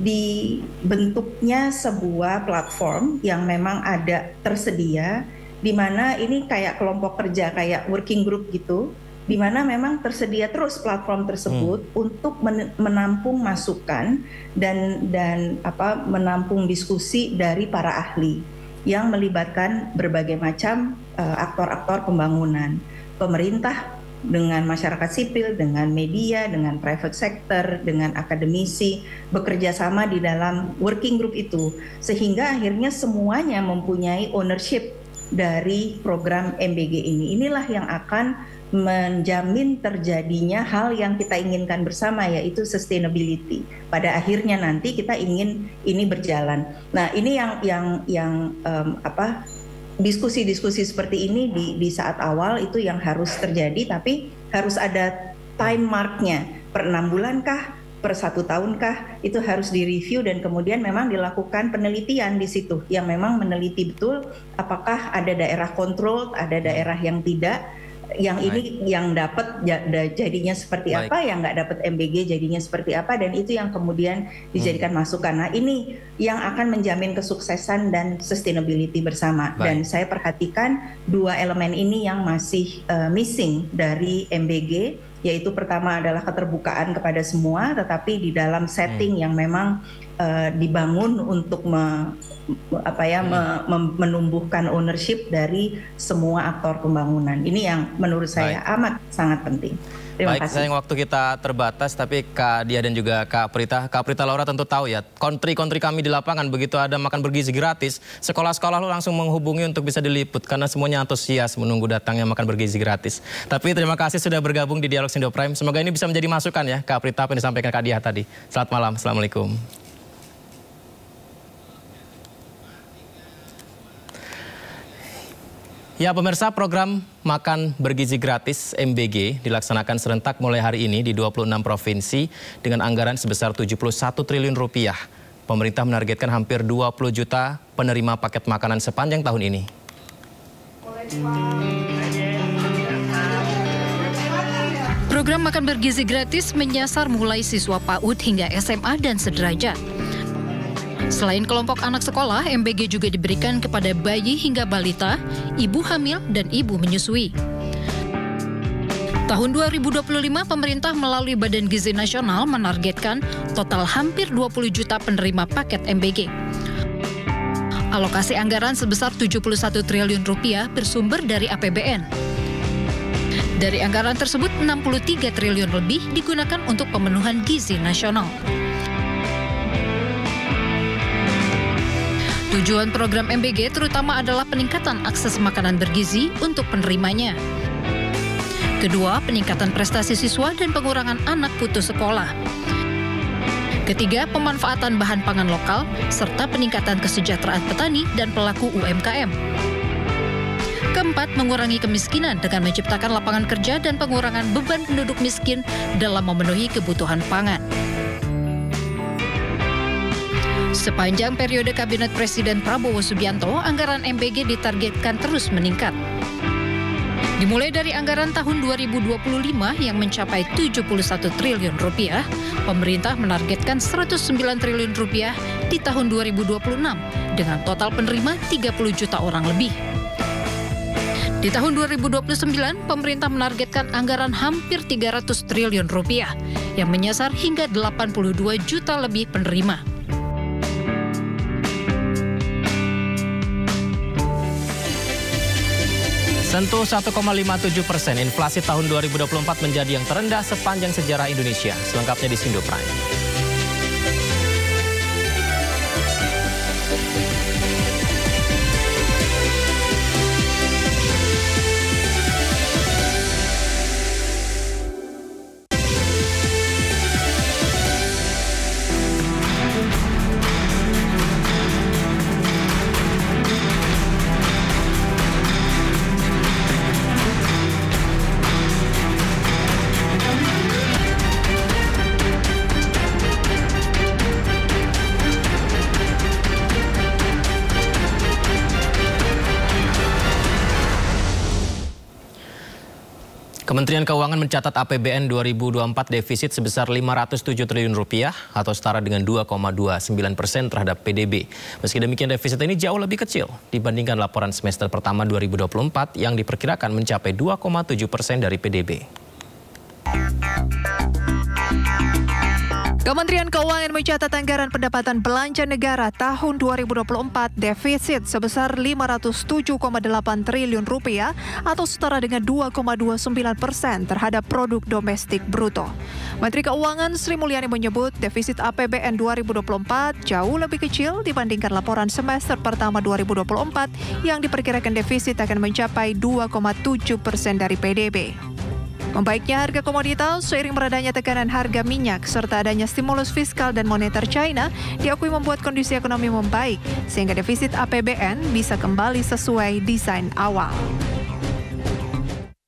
dibentuknya sebuah platform yang memang ada tersedia, di mana ini kayak kelompok kerja, kayak working group gitu, di mana memang tersedia terus platform tersebut untuk menampung masukan dan menampung diskusi dari para ahli yang melibatkan berbagai macam aktor-aktor pembangunan, pemerintah dengan masyarakat sipil, dengan media, dengan private sector, dengan akademisi, bekerja sama di dalam working group itu, sehingga akhirnya semuanya mempunyai ownership dari program MBG ini. Inilah yang akan menjamin terjadinya hal yang kita inginkan bersama, yaitu sustainability. Pada akhirnya nanti kita ingin ini berjalan. Nah, ini yang diskusi-diskusi seperti ini di saat awal itu yang harus terjadi, tapi harus ada time mark-nya. Per 6 bulan kah? Per 1 tahun kah? Itu harus direview dan kemudian memang dilakukan penelitian di situ yang memang meneliti betul apakah ada daerah kontrol, ada daerah yang tidak, yang ini yang dapat jadinya seperti apa, yang nggak dapat MBG jadinya seperti apa, dan itu yang kemudian dijadikan masukan. Nah, ini yang akan menjamin kesuksesan dan sustainability bersama. Dan saya perhatikan 2 elemen ini yang masih missing dari MBG, yaitu pertama adalah keterbukaan kepada semua, tetapi di dalam setting yang memang dibangun untuk menumbuhkan ownership dari semua aktor pembangunan. Ini yang menurut saya amat sangat penting. Terima kasih. Sayang waktu kita terbatas, tapi Kak Dia dan juga Kak Prita Laura tentu tahu ya, kontri kami di lapangan begitu ada makan bergizi gratis, sekolah-sekolah lu langsung menghubungi untuk bisa diliput karena semuanya antusias menunggu datangnya makan bergizi gratis. Tapi terima kasih sudah bergabung di Dialog Indo Prime. Semoga ini bisa menjadi masukan ya Kak Prita apa yang disampaikan Kak Dia tadi. Selamat malam, Assalamualaikum. Ya pemirsa, program Makan Bergizi Gratis MBG dilaksanakan serentak mulai hari ini di 26 provinsi dengan anggaran sebesar 71 triliun rupiah. Pemerintah menargetkan hampir 20 juta penerima paket makanan sepanjang tahun ini. Program Makan Bergizi Gratis menyasar mulai siswa PAUD hingga SMA dan sederajat. Selain kelompok anak sekolah, MBG juga diberikan kepada bayi hingga balita, ibu hamil, dan ibu menyusui. Tahun 2025, pemerintah melalui Badan Gizi Nasional menargetkan total hampir 20 juta penerima paket MBG. Alokasi anggaran sebesar 71 triliun rupiah bersumber dari APBN. Dari anggaran tersebut, 63 triliun lebih digunakan untuk pemenuhan gizi nasional. Tujuan program MBG terutama adalah peningkatan akses makanan bergizi untuk penerimanya. Kedua, peningkatan prestasi siswa dan pengurangan anak putus sekolah. Ketiga, pemanfaatan bahan pangan lokal, serta peningkatan kesejahteraan petani dan pelaku UMKM. Keempat, mengurangi kemiskinan dengan menciptakan lapangan kerja dan pengurangan beban penduduk miskin dalam memenuhi kebutuhan pangan. Sepanjang periode Kabinet Presiden Prabowo Subianto, anggaran MBG ditargetkan terus meningkat. Dimulai dari anggaran tahun 2025 yang mencapai 71 triliun rupiah, pemerintah menargetkan 109 triliun rupiah di tahun 2026 dengan total penerima 30 juta orang lebih. Di tahun 2029, pemerintah menargetkan anggaran hampir 300 triliun rupiah yang menyasar hingga 82 juta lebih penerima. Sentuh 1,57%, inflasi tahun 2024 menjadi yang terendah sepanjang sejarah Indonesia. Selengkapnya di Sindo Prime. Kementerian Keuangan mencatat APBN 2024 defisit sebesar 507 triliun rupiah atau setara dengan 2,29% terhadap PDB. Meski demikian defisit ini jauh lebih kecil dibandingkan laporan semester pertama 2024 yang diperkirakan mencapai 2,7% dari PDB. Kementerian Keuangan mencatat anggaran pendapatan belanja negara tahun 2024 defisit sebesar 507,8 triliun rupiah atau setara dengan 2,29% terhadap produk domestik bruto. Menteri Keuangan Sri Mulyani menyebut defisit APBN 2024 jauh lebih kecil dibandingkan laporan semester pertama 2024 yang diperkirakan defisit akan mencapai 2,7% dari PDB. Membaiknya harga komoditas seiring meredanya tekanan harga minyak serta adanya stimulus fiskal dan moneter China diakui membuat kondisi ekonomi membaik sehingga defisit APBN bisa kembali sesuai desain awal.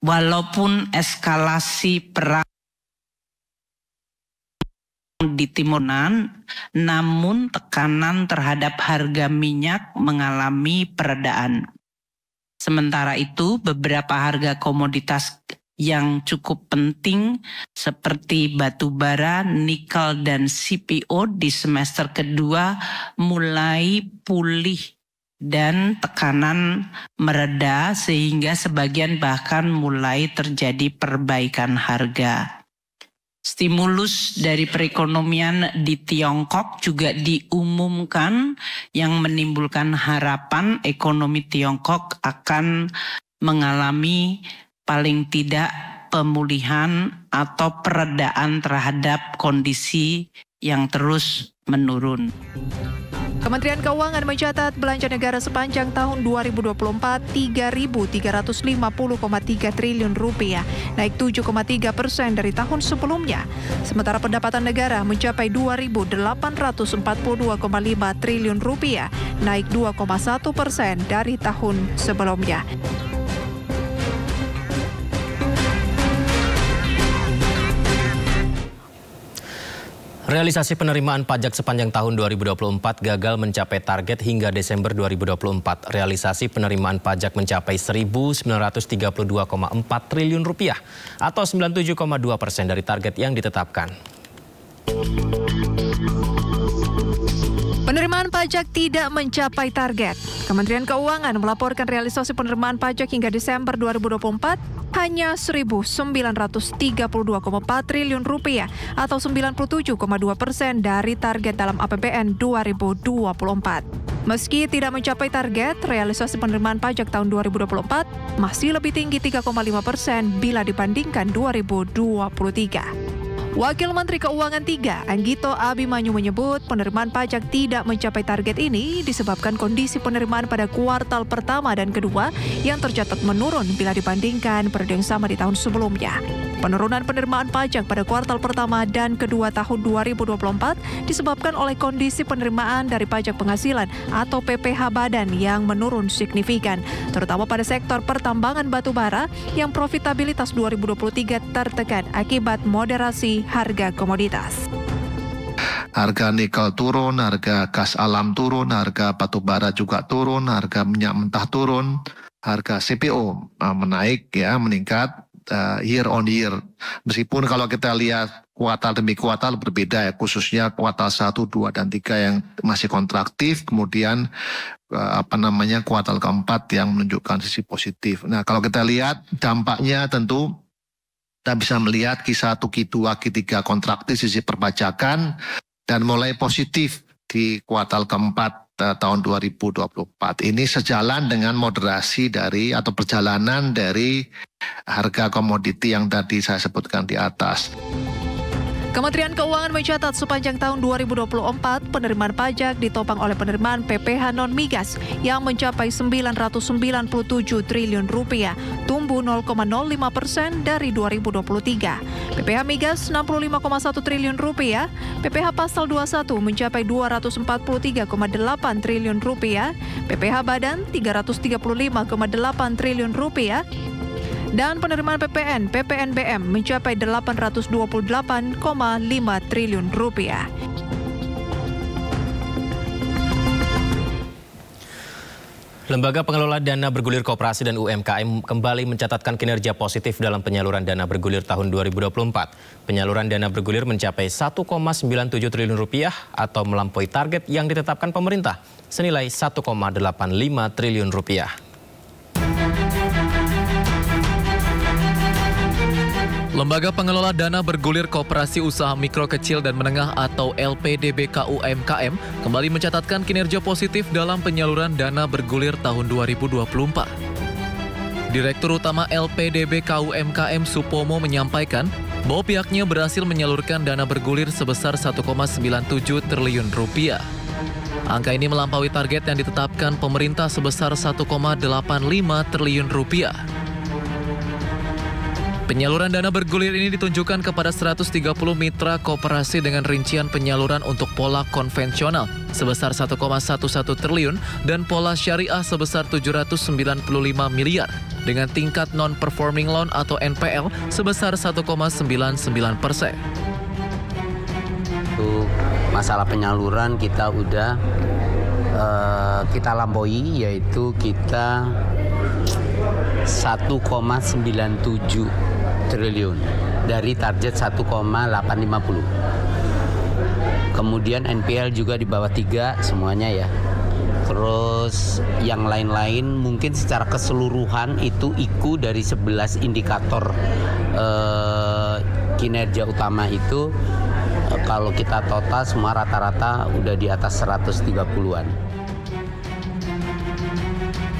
Walaupun eskalasi perang di Timur Tengah, namun tekanan terhadap harga minyak mengalami peredaan. Sementara itu, beberapa harga komoditas yang cukup penting seperti batu bara, nikel, dan CPO di semester kedua mulai pulih dan tekanan mereda sehingga sebagian bahkan mulai terjadi perbaikan harga. Stimulus dari perekonomian di Tiongkok juga diumumkan yang menimbulkan harapan ekonomi Tiongkok akan mengalami paling tidak pemulihan atau peredaan terhadap kondisi yang terus menurun. Kementerian Keuangan mencatat belanja negara sepanjang tahun 2024 3.350,3 triliun rupiah, naik 7,3% dari tahun sebelumnya. Sementara pendapatan negara mencapai 2.842,5 triliun rupiah, naik 2,1% dari tahun sebelumnya. Realisasi penerimaan pajak sepanjang tahun 2024 gagal mencapai target hingga Desember 2024. Realisasi penerimaan pajak mencapai 1.932,4 triliun rupiah atau 97,2% dari target yang ditetapkan. Penerimaan pajak tidak mencapai target. Kementerian Keuangan melaporkan realisasi penerimaan pajak hingga Desember 2024 hanya 1.932,4 triliun rupiah atau 97,2% dari target dalam APBN 2024. Meski tidak mencapai target, realisasi penerimaan pajak tahun 2024 masih lebih tinggi 3,5% bila dibandingkan 2023. Wakil Menteri Keuangan 3, Anggito Abimanyu menyebut penerimaan pajak tidak mencapai target ini disebabkan kondisi penerimaan pada kuartal pertama dan kedua yang tercatat menurun bila dibandingkan periode yang sama di tahun sebelumnya. Penurunan penerimaan pajak pada kuartal pertama dan kedua tahun 2024 disebabkan oleh kondisi penerimaan dari pajak penghasilan atau PPH badan yang menurun signifikan, terutama pada sektor pertambangan batu bara yang profitabilitas 2023 tertekan akibat moderasi harga komoditas. Harga nikel turun, harga gas alam turun, harga batu bara juga turun, harga minyak mentah turun, harga CPO menaik ya, meningkat year on year. Meskipun kalau kita lihat kuartal demi kuartal berbeda ya, khususnya kuartal 1, 2, dan 3 yang masih kontraktif, kemudian kuartal keempat yang menunjukkan sisi positif. Nah, kalau kita lihat dampaknya tentu kita bisa melihat Q1, Q2, Q3 kontraktif sisi perpajakan dan mulai positif di kuartal keempat tahun 2024. Ini sejalan dengan moderasi dari atau perjalanan dari harga komoditi yang tadi saya sebutkan di atas. Kementerian Keuangan mencatat sepanjang tahun 2024 penerimaan pajak ditopang oleh penerimaan PPh non-migas yang mencapai 997 triliun rupiah, tumbuh 0,05% dari 2023. PPh migas 65,1 triliun rupiah, PPh pasal 21 mencapai 243,8 triliun rupiah, PPh badan 335,8 triliun rupiah, dan penerimaan PPN, PPNBM mencapai 828,5 triliun rupiah. Lembaga Pengelola Dana Bergulir Koperasi dan UMKM kembali mencatatkan kinerja positif dalam penyaluran dana bergulir tahun 2024. Penyaluran dana bergulir mencapai 1,97 triliun rupiah atau melampaui target yang ditetapkan pemerintah senilai 1,85 triliun rupiah. Lembaga Pengelola Dana Bergulir Koperasi Usaha Mikro Kecil dan Menengah atau LPDBK UMKM kembali mencatatkan kinerja positif dalam penyaluran dana bergulir tahun 2024. Direktur Utama LPDBK UMKM Supomo menyampaikan bahwa pihaknya berhasil menyalurkan dana bergulir sebesar 1,97 triliun rupiah. Angka ini melampaui target yang ditetapkan pemerintah sebesar 1,85 triliun rupiah. Penyaluran dana bergulir ini ditunjukkan kepada 130 mitra koperasi dengan rincian penyaluran untuk pola konvensional sebesar 1,11 triliun dan pola syariah sebesar 795 miliar dengan tingkat non-performing loan atau NPL sebesar 1,99%. Untuk masalah penyaluran kita udah kita lampaui, yaitu kita 1,97 triliun dari target 1,850. Kemudian NPL juga di bawah 3 semuanya ya. Terus yang lain-lain mungkin secara keseluruhan itu IKU dari 11 indikator kinerja utama itu kalau kita total semua rata-rata udah di atas 130-an.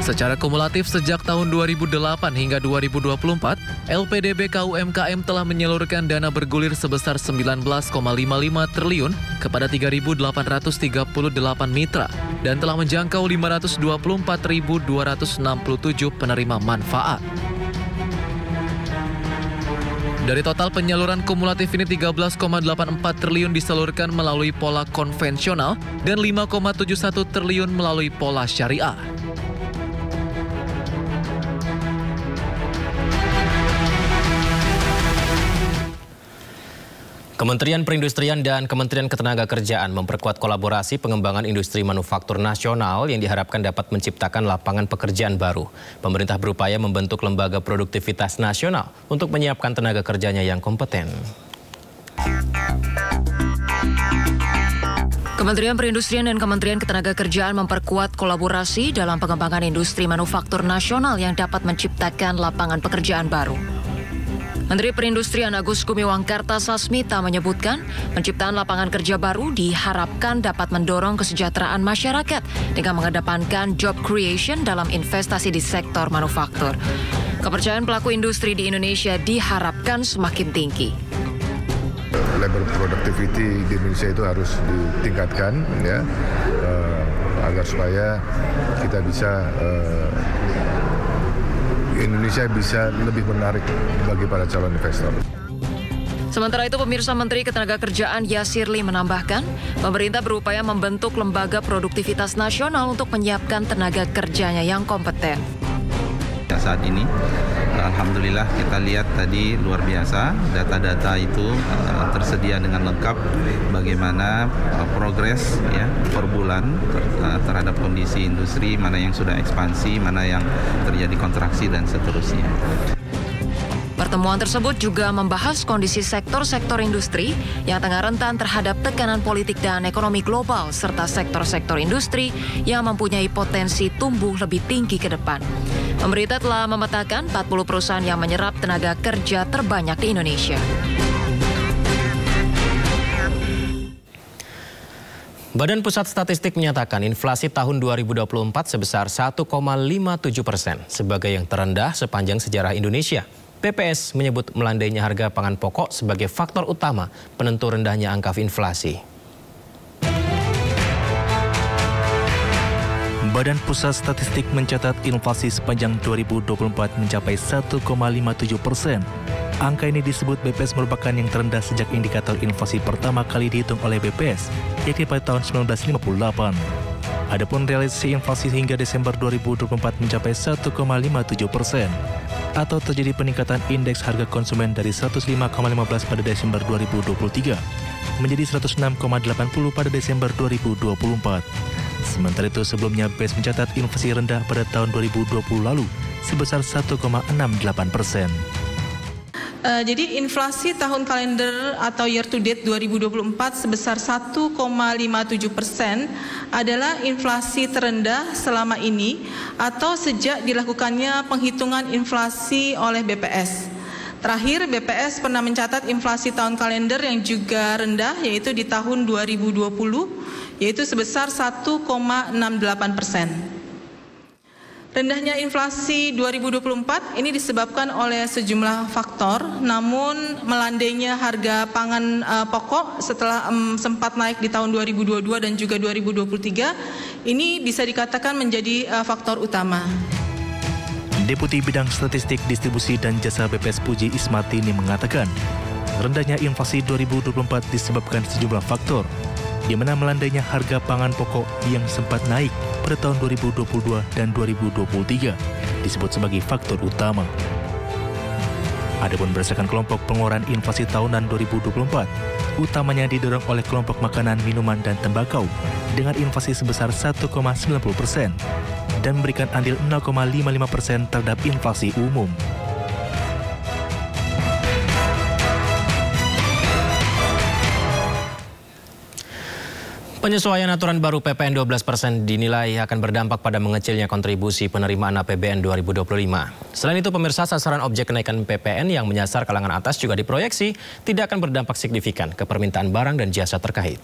Secara kumulatif sejak tahun 2008 hingga 2024, LPDBK UMKM telah menyalurkan dana bergulir sebesar 19,55 triliun kepada 3.838 mitra dan telah menjangkau 524.267 penerima manfaat. Dari total penyaluran kumulatif ini 13,84 triliun disalurkan melalui pola konvensional dan 5,71 triliun melalui pola syariah. Kementerian Perindustrian dan Kementerian Ketenagakerjaan memperkuat kolaborasi pengembangan industri manufaktur nasional yang diharapkan dapat menciptakan lapangan pekerjaan baru. Pemerintah berupaya membentuk lembaga produktivitas nasional untuk menyiapkan tenaga kerjanya yang kompeten. Kementerian Perindustrian dan Kementerian Ketenagakerjaan memperkuat kolaborasi dalam pengembangan industri manufaktur nasional yang dapat menciptakan lapangan pekerjaan baru. Menteri Perindustrian Agus Gumiwang Kartasasmita menyebutkan penciptaan lapangan kerja baru diharapkan dapat mendorong kesejahteraan masyarakat dengan mengedepankan job creation dalam investasi di sektor manufaktur. Kepercayaan pelaku industri di Indonesia diharapkan semakin tinggi. Labor productivity di Indonesia itu harus ditingkatkan ya, agar supaya kita bisa Indonesia bisa lebih menarik bagi para calon investor. Sementara itu, pemirsa, Menteri Ketenagakerjaan Yasirli menambahkan, pemerintah berupaya membentuk lembaga produktivitas nasional untuk menyiapkan tenaga kerjanya yang kompeten. Saat ini, alhamdulillah kita lihat tadi luar biasa, data-data itu tersedia dengan lengkap bagaimana progres ya per bulan terhadap kondisi industri, mana yang sudah ekspansi, mana yang terjadi kontraksi dan seterusnya. Pertemuan tersebut juga membahas kondisi sektor-sektor industri yang tengah rentan terhadap tekanan politik dan ekonomi global, serta sektor-sektor industri yang mempunyai potensi tumbuh lebih tinggi ke depan. Pemerintah telah memetakan 40 perusahaan yang menyerap tenaga kerja terbanyak di Indonesia. Badan Pusat Statistik menyatakan inflasi tahun 2024 sebesar 1,57% sebagai yang terendah sepanjang sejarah Indonesia. BPS menyebut melandainya harga pangan pokok sebagai faktor utama penentu rendahnya angka inflasi. Badan Pusat Statistik mencatat inflasi sepanjang 2024 mencapai 1,57%. Angka ini disebut BPS merupakan yang terendah sejak indikator inflasi pertama kali dihitung oleh BPS, yaitu pada tahun 1958. Adapun realisasi inflasi hingga Desember 2024 mencapai 1,57%, atau terjadi peningkatan indeks harga konsumen dari 105,15 pada Desember 2023 menjadi 106,80 pada Desember 2024. Sementara itu sebelumnya BPS mencatat inflasi rendah pada tahun 2020 lalu sebesar 1,68%. Jadi inflasi tahun kalender atau year to date 2024 sebesar 1,57% adalah inflasi terendah selama ini atau sejak dilakukannya penghitungan inflasi oleh BPS. Terakhir BPS pernah mencatat inflasi tahun kalender yang juga rendah yaitu di tahun 2020 yaitu sebesar 1,68%. Rendahnya inflasi 2024 ini disebabkan oleh sejumlah faktor, namun melandainya harga pangan pokok setelah sempat naik di tahun 2022 dan juga 2023 ini bisa dikatakan menjadi faktor utama. Deputi Bidang Statistik Distribusi dan Jasa BPS Puji Ismartini mengatakan, rendahnya inflasi 2024 disebabkan sejumlah faktor, di mana melandainya harga pangan pokok yang sempat naik pada tahun 2022 dan 2023 disebut sebagai faktor utama. Adapun berdasarkan kelompok pengeluaran inflasi tahunan 2024, utamanya didorong oleh kelompok makanan, minuman, dan tembakau dengan inflasi sebesar 1,90% dan memberikan andil 0,55% terhadap inflasi umum. Penyesuaian aturan baru PPN 12% dinilai akan berdampak pada mengecilnya kontribusi penerimaan APBN 2025. Selain itu, pemirsa, sasaran objek kenaikan PPN yang menyasar kalangan atas juga diproyeksi tidak akan berdampak signifikan ke permintaan barang dan jasa terkait.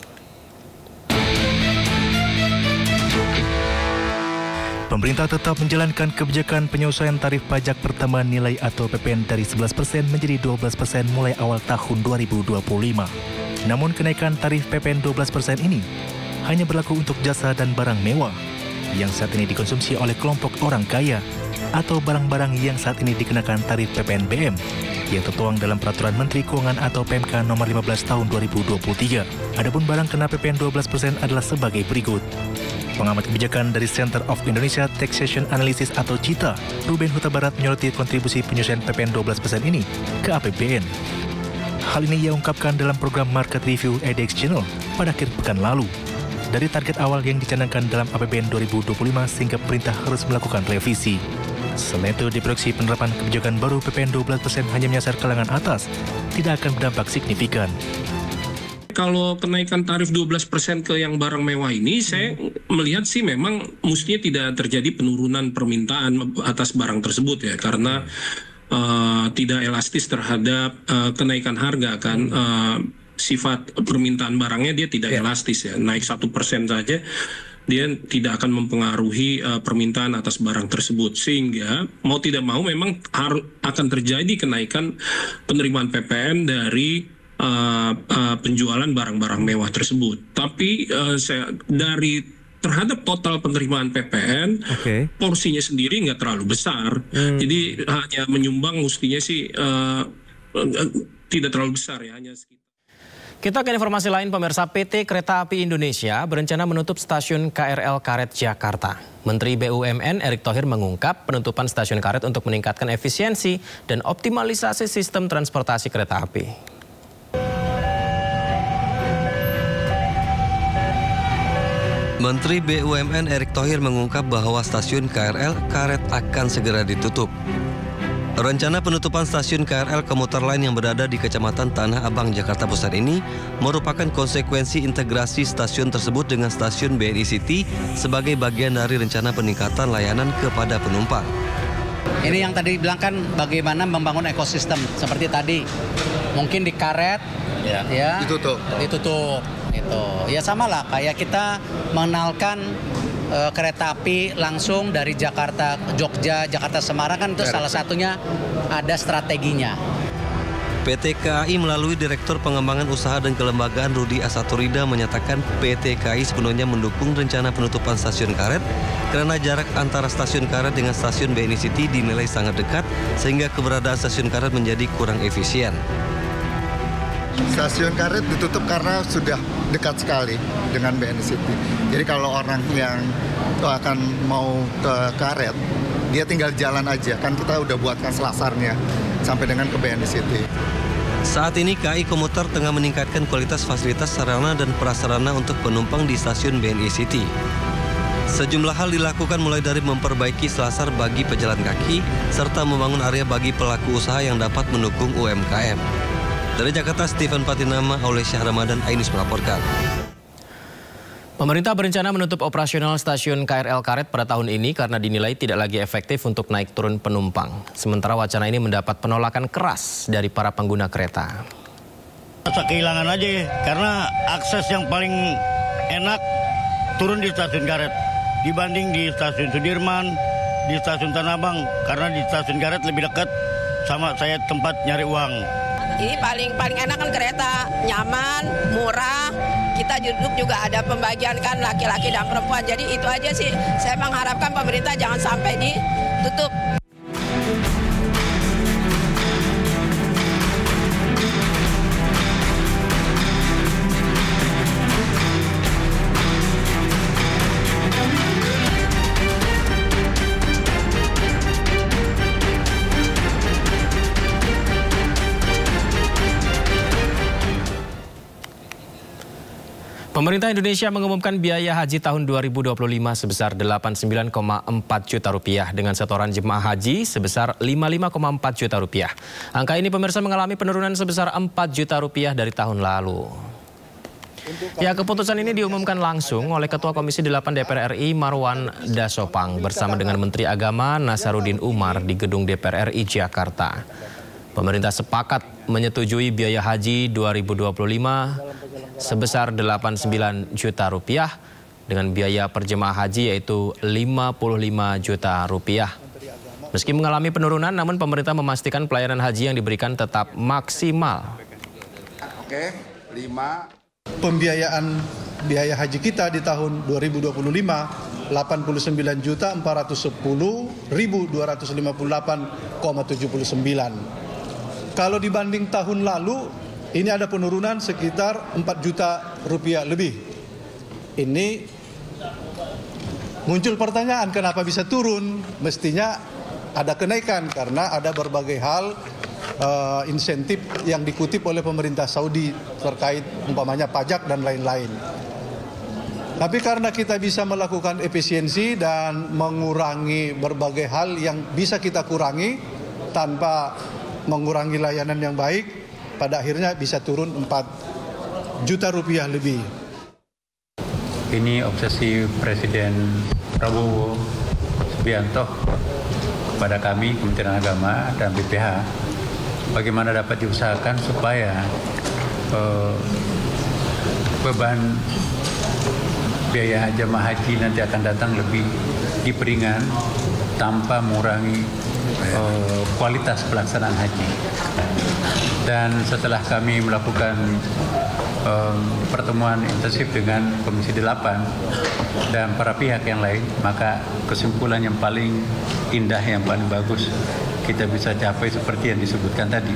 Pemerintah tetap menjalankan kebijakan penyesuaian tarif pajak pertambahan nilai atau PPN dari 11% menjadi 12% mulai awal tahun 2025. Namun kenaikan tarif PPN 12% ini hanya berlaku untuk jasa dan barang mewah yang saat ini dikonsumsi oleh kelompok orang kaya atau barang-barang yang saat ini dikenakan tarif PPNBM yang tertuang dalam Peraturan Menteri Keuangan atau PMK nomor 15 tahun 2023. Adapun barang kena PPN 12% adalah sebagai berikut. Pengamat kebijakan dari Center of Indonesia Taxation Analysis atau CITA, Ruben Huta Barat menyoroti kontribusi penyesuaian PPN 12% ini ke APBN. Hal ini ia ungkapkan dalam program Market Review EDX Channel pada akhir pekan lalu. Dari target awal yang dicanangkan dalam APBN 2025 sehingga pemerintah harus melakukan revisi. Selain itu, diproyeksi penerapan kebijakan baru PPN 12% hanya menyasar kalangan atas, tidak akan berdampak signifikan. Kalau kenaikan tarif 12% ke yang barang mewah ini, saya melihat sih memang mestinya tidak terjadi penurunan permintaan atas barang tersebut ya, karena tidak elastis terhadap kenaikan harga kan. Sifat permintaan barangnya dia tidak elastis ya, naik 1% saja dia tidak akan mempengaruhi permintaan atas barang tersebut, sehingga mau tidak mau memang akan terjadi kenaikan penerimaan PPN dari penjualan barang-barang mewah tersebut. Tapi terhadap total penerimaan PPN, porsinya sendiri nggak terlalu besar. Jadi hanya menyumbang mestinya sih tidak terlalu besar ya, hanya sekitar. Kita ke informasi lain, pemirsa. PT Kereta Api Indonesia berencana menutup stasiun KRL Karet Jakarta. Menteri BUMN Erick Thohir mengungkap penutupan stasiun Karet untuk meningkatkan efisiensi dan optimalisasi sistem transportasi kereta api. Menteri BUMN Erick Thohir mengungkap bahwa stasiun KRL Karet akan segera ditutup. Rencana penutupan stasiun KRL komuter lain yang berada di Kecamatan Tanah Abang, Jakarta Pusat ini merupakan konsekuensi integrasi stasiun tersebut dengan stasiun BNI City sebagai bagian dari rencana peningkatan layanan kepada penumpang. Ini yang tadi bilang kan bagaimana membangun ekosistem seperti tadi. Mungkin di Karet ditutup gitu. Ya sama lah kayak kita mengenalkan kereta api langsung dari Jakarta ke Jogja, Jakarta Semarang kan itu salah satunya ada strateginya. PT KAI melalui Direktur Pengembangan Usaha dan Kelembagaan Rudi Asaturida menyatakan PT KAI sepenuhnya mendukung rencana penutupan stasiun karet karena jarak antara stasiun karet dengan stasiun BNI City dinilai sangat dekat sehingga keberadaan stasiun karet menjadi kurang efisien. Stasiun karet ditutup karena sudah dekat sekali dengan BNI City. Jadi kalau orang yang akan mau ke karet, dia tinggal jalan aja. Kan kita udah buatkan selasarnya sampai dengan ke BNI City. Saat ini KAI Komuter tengah meningkatkan kualitas fasilitas sarana dan prasarana untuk penumpang di stasiun BNI City. Sejumlah hal dilakukan mulai dari memperbaiki selasar bagi pejalan kaki serta membangun area bagi pelaku usaha yang dapat mendukung UMKM. Dari Jakarta, Stephen Patinama, oleh Syah Ramadan, Ainus melaporkan. Pemerintah berencana menutup operasional stasiun KRL Karet pada tahun ini karena dinilai tidak lagi efektif untuk naik turun penumpang. Sementara wacana ini mendapat penolakan keras dari para pengguna kereta. Rasa kehilangan aja ya, karena akses yang paling enak turun di stasiun Karet dibanding di stasiun Sudirman, di stasiun Tanah Abang, karena di stasiun Karet lebih dekat sama saya tempat nyari uang. Ini paling enak kan kereta, nyaman, murah. Kita duduk juga ada pembagian kan laki-laki dan perempuan. Jadi itu aja sih. Saya mengharapkan pemerintah jangan sampai ditutup. Pemerintah Indonesia mengumumkan biaya haji tahun 2025 sebesar 89,4 juta rupiah dengan setoran jemaah haji sebesar 55,4 juta rupiah. Angka ini pemirsa mengalami penurunan sebesar 4 juta rupiah dari tahun lalu. Ya, keputusan ini diumumkan langsung oleh Ketua Komisi 8 DPR RI Marwan Dasopang bersama dengan Menteri Agama Nasaruddin Umar di Gedung DPR RI Jakarta. Pemerintah sepakat menyetujui biaya haji 2025 sebesar 89 juta rupiah dengan biaya per jemaah haji yaitu 55 juta rupiah. Meski mengalami penurunan, namun pemerintah memastikan pelayanan haji yang diberikan tetap maksimal. Oke, 5. Pembiayaan biaya haji kita di tahun 2025 89.410.258,79. Kalau dibanding tahun lalu, ini ada penurunan sekitar 4 juta rupiah lebih. Ini muncul pertanyaan kenapa bisa turun? Mestinya ada kenaikan karena ada berbagai hal insentif yang dikutip oleh pemerintah Saudi terkait umpamanya pajak dan lain-lain. Tapi karena kita bisa melakukan efisiensi dan mengurangi berbagai hal yang bisa kita kurangi tanpa mengurangi layanan yang baik, pada akhirnya bisa turun 4 juta rupiah lebih. Ini obsesi Presiden Prabowo Subianto kepada kami, Kementerian Agama dan BPH, bagaimana dapat diusahakan supaya beban biaya jemaah haji nanti akan datang lebih diperingan tanpa mengurangi kualitas pelaksanaan haji. Dan setelah kami melakukan pertemuan intensif dengan Komisi 8 dan para pihak yang lain, maka kesimpulan yang paling indah, yang paling bagus kita bisa capai seperti yang disebutkan tadi.